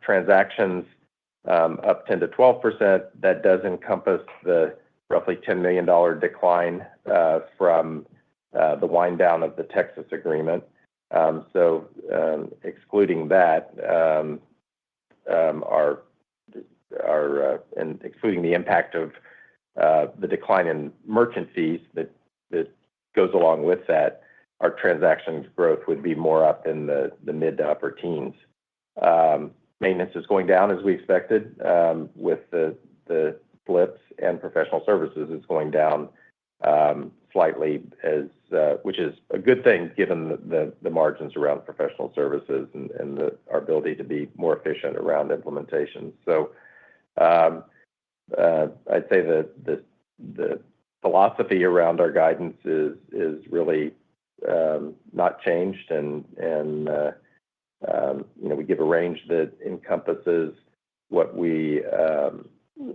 Transactions up 10 to 12%, that does encompass the roughly $10 million decline from the wind down of the Texas agreement. So excluding that, and excluding the impact of the decline in merchant fees that goes along with that, our transactions growth would be more up in the mid to upper teens. Maintenance is going down as we expected, with the flips, and professional services is going down slightly, which is a good thing given the margins around professional services and our ability to be more efficient around implementation. So I'd say that the philosophy around our guidance is really not changed, and we give a range that encompasses what we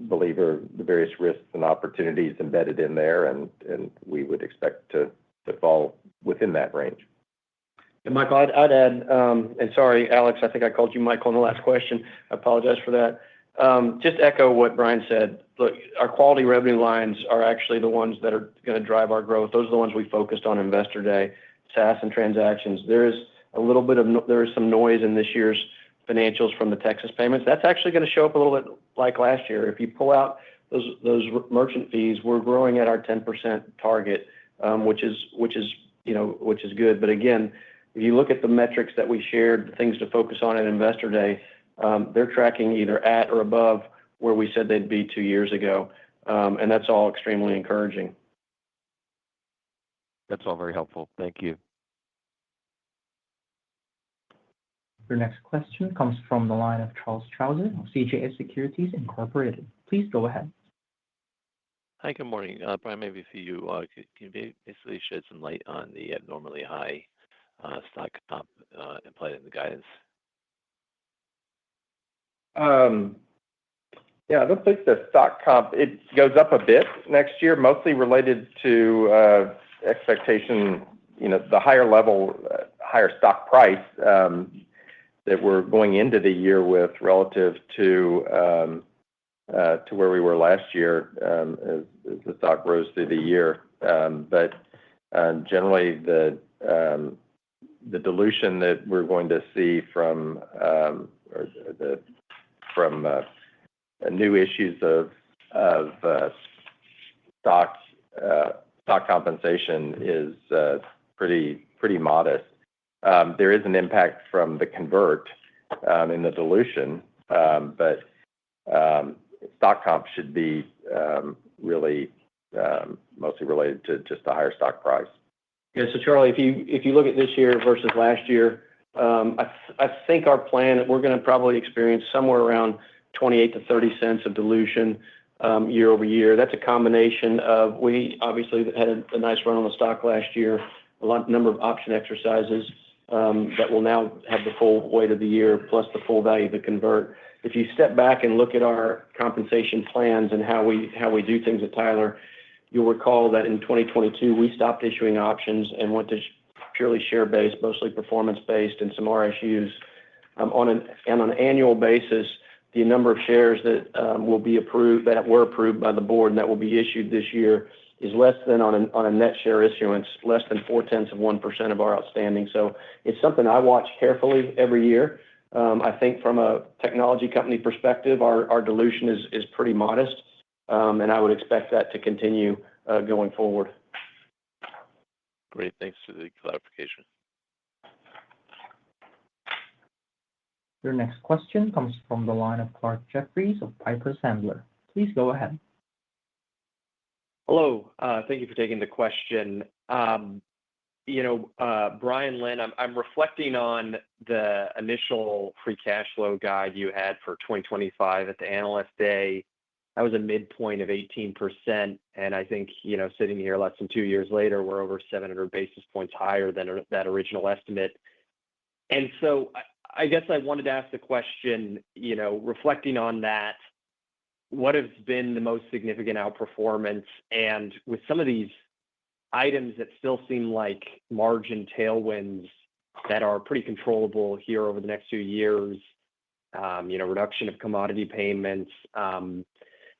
believe are the various risks and opportunities embedded in there, and we would expect to fall within that range. And Michael, I'd add, and sorry, Alex, I think I called you Michael in the last question. I apologize for that. Just echo what Brian said. Look, our quality revenue lines are actually the ones that are going to drive our growth. Those are the ones we focused on Investor Day, SaaS and transactions. There is some noise in this year's financials from the Texas payments. That's actually going to show up a little bit like last year. If you pull out those merchant fees, we're growing at our 10% target, which is good. But again, if you look at the metrics that we shared, the things to focus on at Investor Day, they're tracking either at or above where we said they'd be 2 years ago, and that's all extremely encouraging. That's all very helpful. Thank you. Your next question comes from the line of Charles Strauzer of CJS Securities Incorporated. Please go ahead. Hi, good morning. Brian, maybe for you, can you basically shed some light on the abnormally high stock comp implied in the guidance? Yeah, I don't think the stock comp, it goes up a bit next year, mostly related to expectation, the higher level, higher stock price that we're going into the year with relative to where we were last year as the stock rose through the year. But generally, the dilution that we're going to see from new issues of stock compensation is pretty modest. There is an impact from the convert in the dilution, but stock comp should be really mostly related to just the higher stock price. Yeah, so Charlie, if you look at this year versus last year, I think our plan, we're going to probably experience somewhere around 28 to 30 cents of dilution year over year. That's a combination of, we obviously had a nice run on the stock last year, number of option exercises that will now have the full weight of the year plus the full value of the convert. If you step back and look at our compensation plans and how we do things at Tyler, you'll recall that in 2022, we stopped issuing options and went to purely share-based, mostly performance-based, and some RSUs. On an annual basis, the number of shares that will be approved, that were approved by the board and that will be issued this year is less than on a net share issuance, less than 0.4% of our outstanding. So it's something I watch carefully every year. I think from a technology company perspective, our dilution is pretty modest, and I would expect that to continue going forward. Great. Thanks for the clarification. Your next question comes from the line of Clark Jeffries of Piper Sandler. Please go ahead. Hello. Thank you for taking the question. Brian, Lynn, I'm reflecting on the initial free cash flow guide you had for 2025 at the Analyst Day. That was a midpoint of 18%. And I think, sitting here less than 2 years later, we're over 700 basis points higher than that original estimate. And so I guess I wanted to ask the question, reflecting on that, what has been the most significant outperformance? And with some of these items that still seem like margin tailwinds that are pretty controllable here over the next few years, reduction of commodity payments,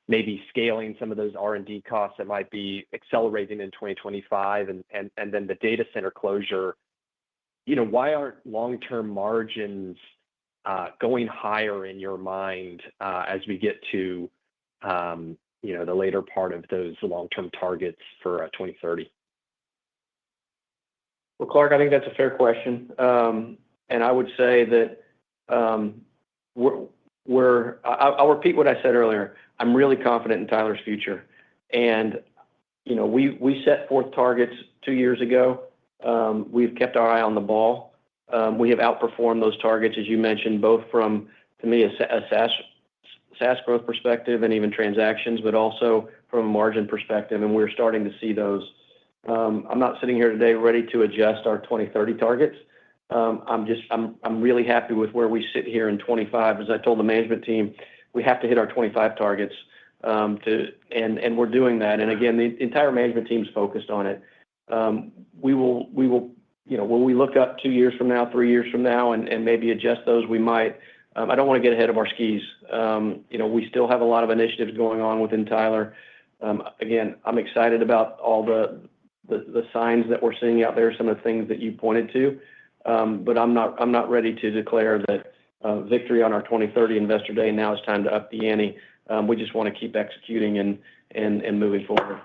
maybe scaling some of those R&D costs that might be accelerating in 2025, and then the data center closure, why aren't long-term margins going higher in your mind as we get to the later part of those long-term targets for 2030? Well, Clark, I think that's a fair question. And I would say that I'll repeat what I said earlier. I'm really confident in Tyler's future. And, we set forth targets 2 years ago. We've kept our eye on the ball. We have outperformed those targets, as you mentioned, both from, to me, a SaaS growth perspective and even transactions, but also from a margin perspective. And we're starting to see those. I'm not sitting here today ready to adjust our 2030 targets. I'm really happy with where we sit here in 25. As I told the management team, we have to hit our 25 targets, and we're doing that. And again, the entire management team is focused on it. We will, when we look up 2 years from now, 3 years from now, and maybe adjust those, we might. I don't want to get ahead of our skis. We still have a lot of initiatives going on within Tyler. Again, I'm excited about all the signs that we're seeing out there, some of the things that you pointed to. But I'm not ready to declare that victory on our 2030 Investor Day. Now it's time to up the ante. We just want to keep executing and moving forward.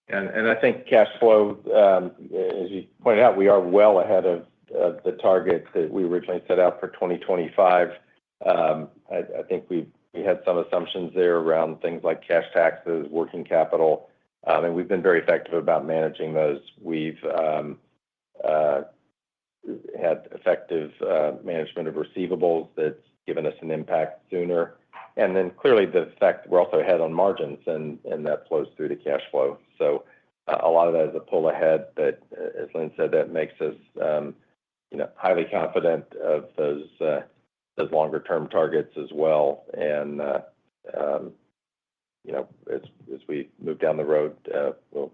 And I think cash flow, as you pointed out, we are well ahead of the target that we originally set out for 2025. I think we had some assumptions there around things like cash taxes, working capital, And we've been very effective about managing those. We've had effective management of receivables that's given us an impact sooner. And then clearly the fact that we're also ahead on margins and that flows through to cash flow. So a lot of that is a pull ahead that, as Lynn said, that makes us highly confident of those longer term targets as well. And as we move down the road, we'll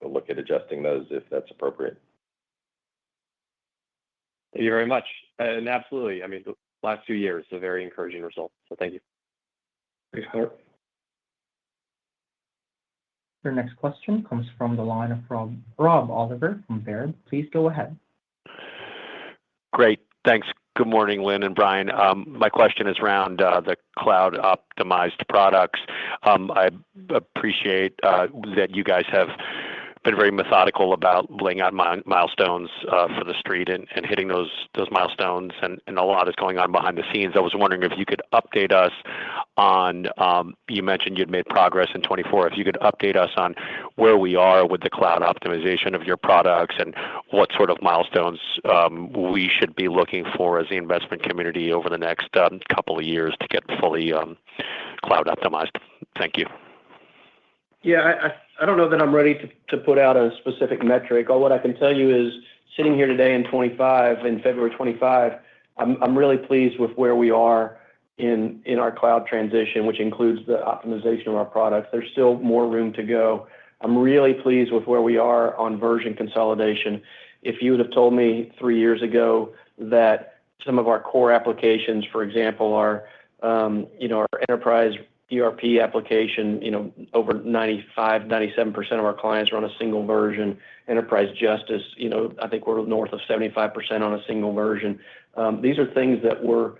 look at adjusting those if that's appropriate. Thank you very much. And absolutely, I mean, the last 2 years, a very encouraging result. So thank you. Thanks, Clark. Your next question comes from the line of Rob Oliver from Baird. Please go ahead. Great. Thanks. Good morning, Lynn and Brian. My question is around the cloud optimized products. I appreciate that you guys have been very methodical about laying out milestones for the street and hitting those milestones, and a lot is going on behind the scenes. I was wondering if you could update us on, you mentioned you'd made progress in 24, if you could update us on where we are with the cloud optimization of your products and what sort of milestones we should be looking for as the investment community over the next couple of years to get fully cloud optimized. Thank you. Yeah, I don't know that I'm ready to put out a specific metric. All what I can tell you is sitting here today in February 25, I'm really pleased with where we are in our cloud transition, which includes the optimization of our products. There's still more room to go. I'm really pleased with where we are on version consolidation. If you would have told me 3 years ago that some of our core applications, for example, our enterprise ERP application, over 95-97% of our clients are on a single version. Enterprise Justice, I think we're north of 75% on a single version. These are things that were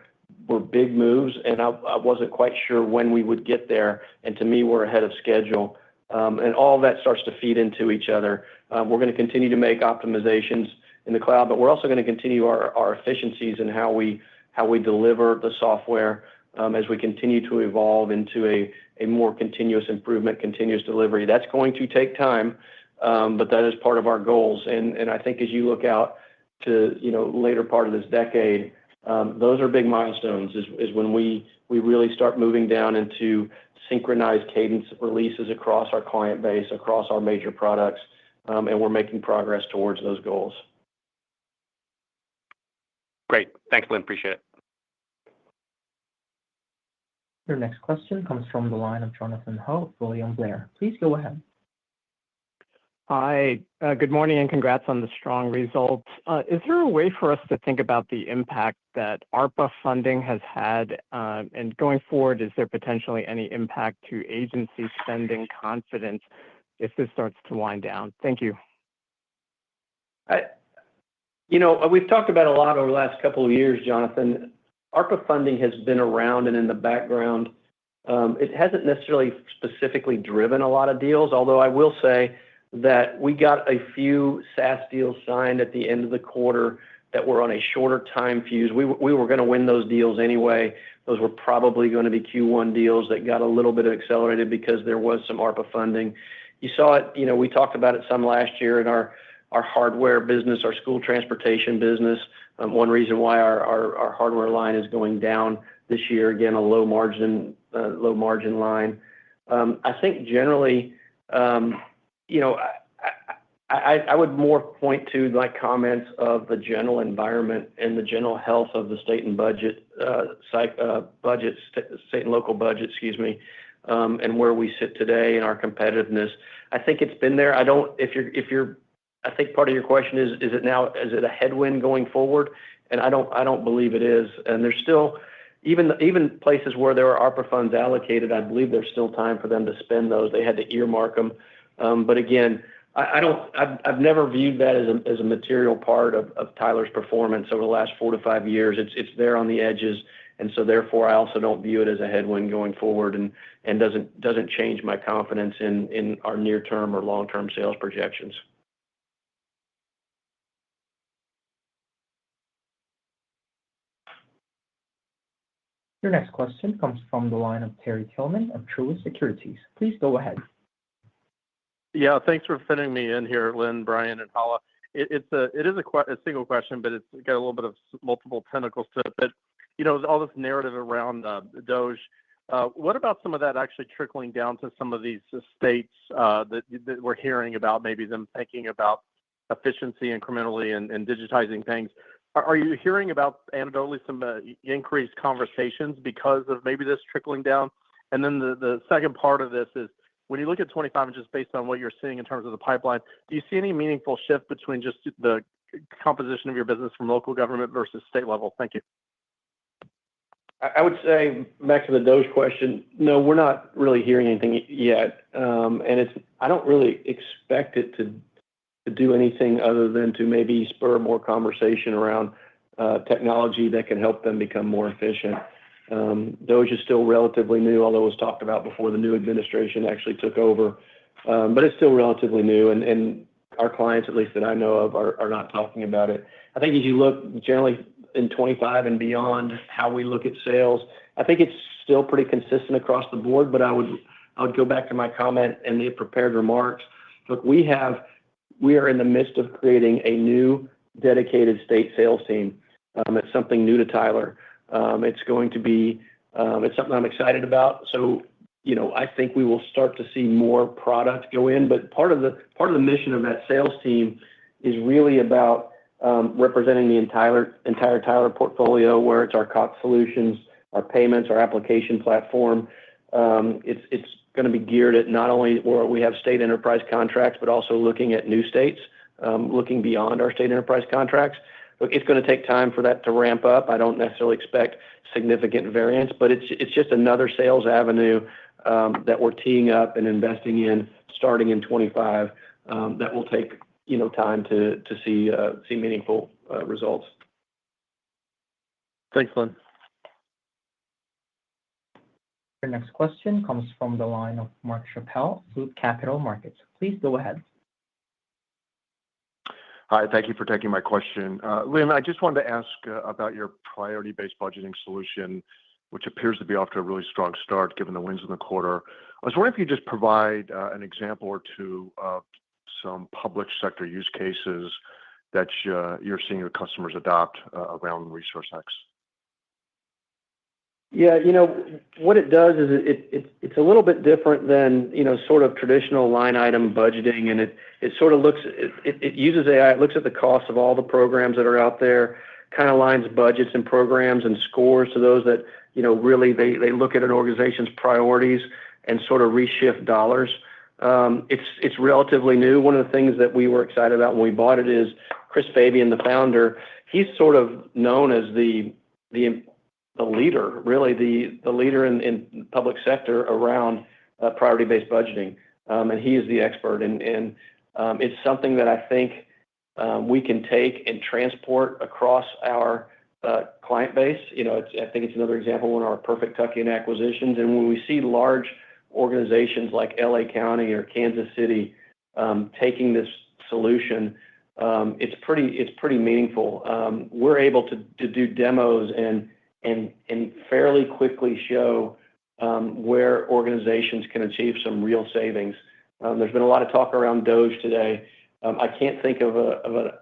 big moves, and I wasn't quite sure when we would get there. And to me, we're ahead of schedule. And all that starts to feed into each other. We're going to continue to make optimizations in the cloud, but we're also going to continue our efficiencies in how we deliver the software as we continue to evolve into a more continuous improvement, continuous delivery. That's going to take time, but that is part of our goals. And I think as you look out to later part of this decade, those are big milestones. Is when we really start moving down into synchronized cadence releases across our client base, across our major products, and we're making progress towards those goals. Great. Thanks, Lynn. Appreciate it. Your next question comes from the line of Jonathan Ho, William Blair. Please go ahead. Hi, good morning and congrats on the strong results. Is there a way for us to think about the impact that ARPA funding has had? And going forward, is there potentially any impact to agency spending confidence if this starts to wind down? Thank you. We've talked about a lot over the last couple of years, Jonathan. ARPA funding has been around and in the background. It hasn't necessarily specifically driven a lot of deals, although I will say that we got a few SaaS deals signed at the end of the quarter that were on a shorter time fuse. We were going to win those deals anyway. Those were probably going to be Q1 deals that got a little bit accelerated because there was some ARPA funding. You saw it, we talked about it some last year in our hardware business, our school transportation business. One reason why our hardware line is going down this year, again, a low margin line. I think generally, I would more point to my comments of the general environment and the general health of the state and state and local budget, and where we sit today and our competitiveness. I think it's been there. I think part of your question is it a headwind going forward? And I don't believe it is. And there's still, even places where there are ARPA funds allocated, I believe there's still time for them to spend those. They had to earmark them. But again, I've never viewed that as a material part of Tyler's performance over the last 4 to 5 years. It's there on the edges. And so therefore, I also don't view it as a headwind going forward and doesn't change my confidence in our near-term or long-term sales projections. Your next question comes from the line of Terry Tillman of Truist Securities. Please go ahead. Yeah, thanks for fitting me in here, Lynn, Brian, and Hala. It is a single question, but it's got a little bit of multiple tentacles to it. But all this narrative around Doge. What about some of that actually trickling down to some of these states that we're hearing about, maybe them thinking about efficiency incrementally and digitizing things? Are you hearing about anecdotally some increased conversations because of maybe this trickling down? And then the second part of this is, when you look at 25 and just based on what you're seeing in terms of the pipeline, do you see any meaningful shift between just the composition of your business from local government versus state level? Thank you. I would say, back to the Doge question, no, we're not really hearing anything yet. And I don't really expect it to do anything other than to maybe spur more conversation around technology that can help them become more efficient. Doge is still relatively new, although it was talked about before the new administration actually took over. But it's still relatively new, and our clients, at least that I know of, are not talking about it. I think as you look generally in 25 and beyond, how we look at sales, I think it's still pretty consistent across the board. But I would go back to my comment in the prepared remarks. Look, we are in the midst of creating a new dedicated state sales team. It's something new to Tyler. It's going to be it's something I'm excited about. So, I think we will start to see more product go in. But part of the mission of that sales team is really about representing the entire Tyler portfolio, where it's our COTS solutions, our payments, our application platform. It's going to be geared at not only where we have state enterprise contracts, but also looking at new states, looking beyond our state enterprise contracts. Look, it's going to take time for that to ramp up. I don't necessarily expect significant variance, but it's just another sales avenue that we're teeing up and investing in starting in 25 that will take time to see meaningful results. Thanks, Lynn. Your next question comes from the line of Mark Chappell, Loop Capital Markets. Please go ahead. Hi, thank you for taking my question. Lynn, I just wanted to ask about your priority-based budgeting solution, which appears to be off to a really strong start given the wins in the quarter. I was wondering if you could just provide an example or two of some public sector use cases that you're seeing your customers adopt around ResourceX. Yeah, what it does is it's a little bit different than sort of traditional line item budgeting, and it sort of it uses AI. It looks at the cost of all the programs that are out there, kind of aligns budgets and programs and scores to those that really they look at an organization's priorities and sort of reshift dollars. It's relatively new. One of the things that we were excited about when we bought it is Chris Fabian, the founder. He's sort of known as the leader, really the leader in public sector around priority-based budgeting, and he is the expert. And it's something that I think we can take and transport across our client base. I think it's another example of one of our perfect tuck-in acquisitions. And when we see large organizations like LA County or Kansas City taking this solution, it's pretty meaningful. We're able to do demos and fairly quickly show where organizations can achieve some real savings. There's been a lot of talk around Doge today. I can't think of a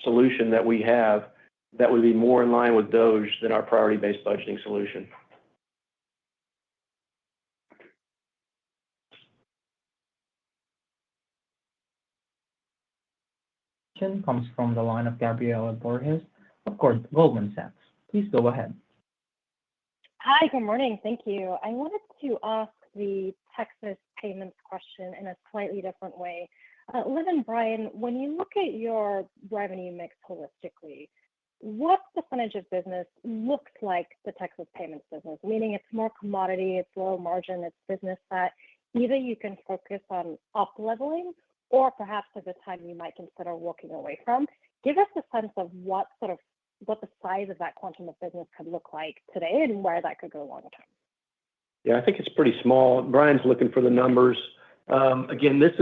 solution that we have that would be more in line with Doge than our priority-based budgeting solution. Comes from the line of Gabriela Borges of Goldman Sachs. Please go ahead. Hi, good morning. Thank you. I wanted to ask the Texas payments question in a slightly different way. Lynn and Brian, when you look at your revenue mix holistically, what percentage of business looks like the Texas payments business? Meaning it's more commodity, it's low margin, it's business that either you can focus on up-leveling or perhaps at the time you might consider walking away from. Give us a sense of what the size of that quantum of business could look like today and where that could go long term. Yeah, I think it's pretty small. Brian's looking for the numbers. Again, this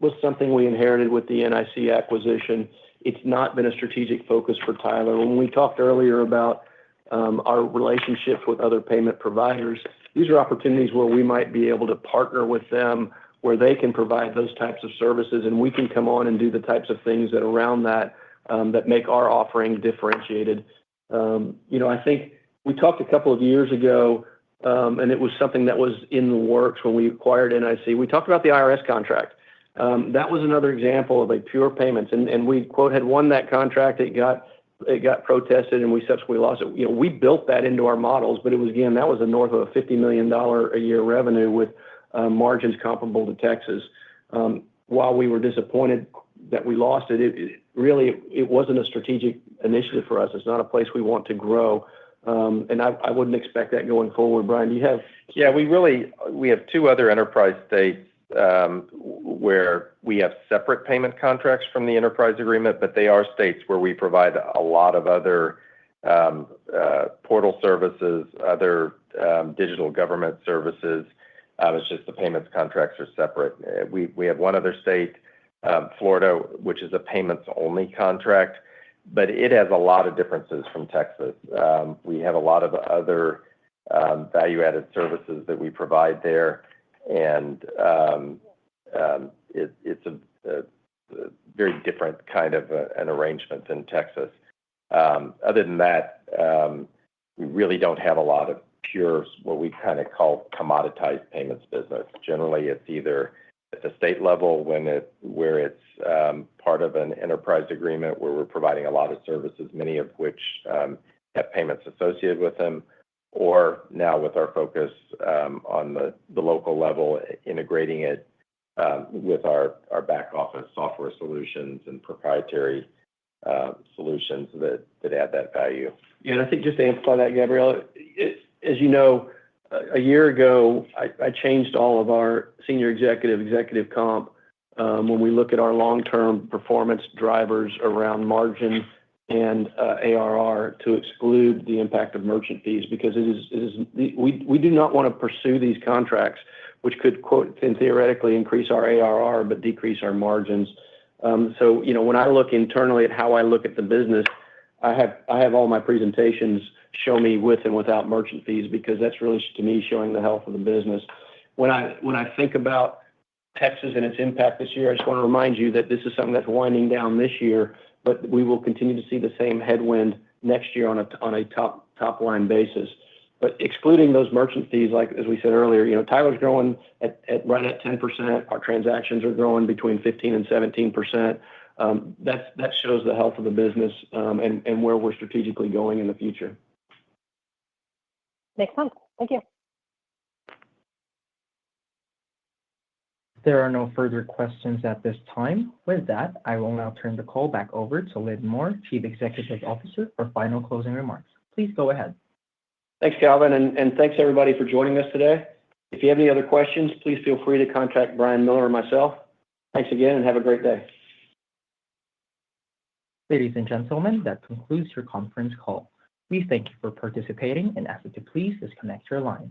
was something we inherited with the NIC acquisition. It's not been a strategic focus for Tyler. When we talked earlier about our relationships with other payment providers, these are opportunities where we might be able to partner with them, where they can provide those types of services, and we can come on and do the types of things that around that that make our offering differentiated. I think we talked a couple of years ago, and it was something that was in the works when we acquired NIC. We talked about the IRS contract. That was another example of a pure payments, and we, quote, had won that contract. It got protested, and we subsequently lost it. We built that into our models, but that was a north of a $50 million a year revenue with margins comparable to Texas. While we were disappointed that we lost it, it wasn't a strategic initiative for us. It's not a place we want to grow. And I wouldn't expect that going forward. Brian, do you have? Yeah, we have two other enterprise states where we have separate payment contracts from the enterprise agreement, but they are states where we provide a lot of other portal services, other digital government services. It's just the payments contracts are separate. We have one other state, Florida, which is a payments-only contract, but it has a lot of differences from Texas. We have a lot of other value-added services that we provide there, and it's a very different kind of an arrangement than Texas. Other than that, we really don't have a lot of pure, what we kind of call commoditized payments business. Generally, it's either at the state level where it's part of an enterprise agreement where we're providing a lot of services, many of which have payments associated with them, or now with our focus on the local level, integrating it with our back office software solutions and proprietary solutions that add that value. Yeah, and I think just to amplify that, Gabrielle, as you know, a year ago, I changed all of our senior executive comp when we look at our long-term performance drivers around margin and ARR to exclude the impact of merchant fees, because we do not want to pursue these contracts, which could, quote, theoretically increase our ARR but decrease our margins. So when I look internally at how I look at the business, I have all my presentations show me with and without merchant fees, because that's really, to me, showing the health of the business. When I think about Texas and its impact this year, I just want to remind you that this is something that's winding down this year, but we will continue to see the same headwind next year on a top line basis. But excluding those merchant fees, like as we said earlier, Tyler's growing right at 10%. Our transactions are growing between 15 and 17%. That shows the health of the business and where we're strategically going in the future. Makes sense. Thank you. There are no further questions at this time. With that, I will now turn the call back over to Lynn Moore, Chief Executive Officer, for final closing remarks. Please go ahead. Thanks, Calvin, and thanks everybody for joining us today. If you have any other questions, please feel free to contact Brian Miller or myself. Thanks again, and have a great day. Ladies and gentlemen, that concludes your conference call. We thank you for participating and ask that you please disconnect your lines.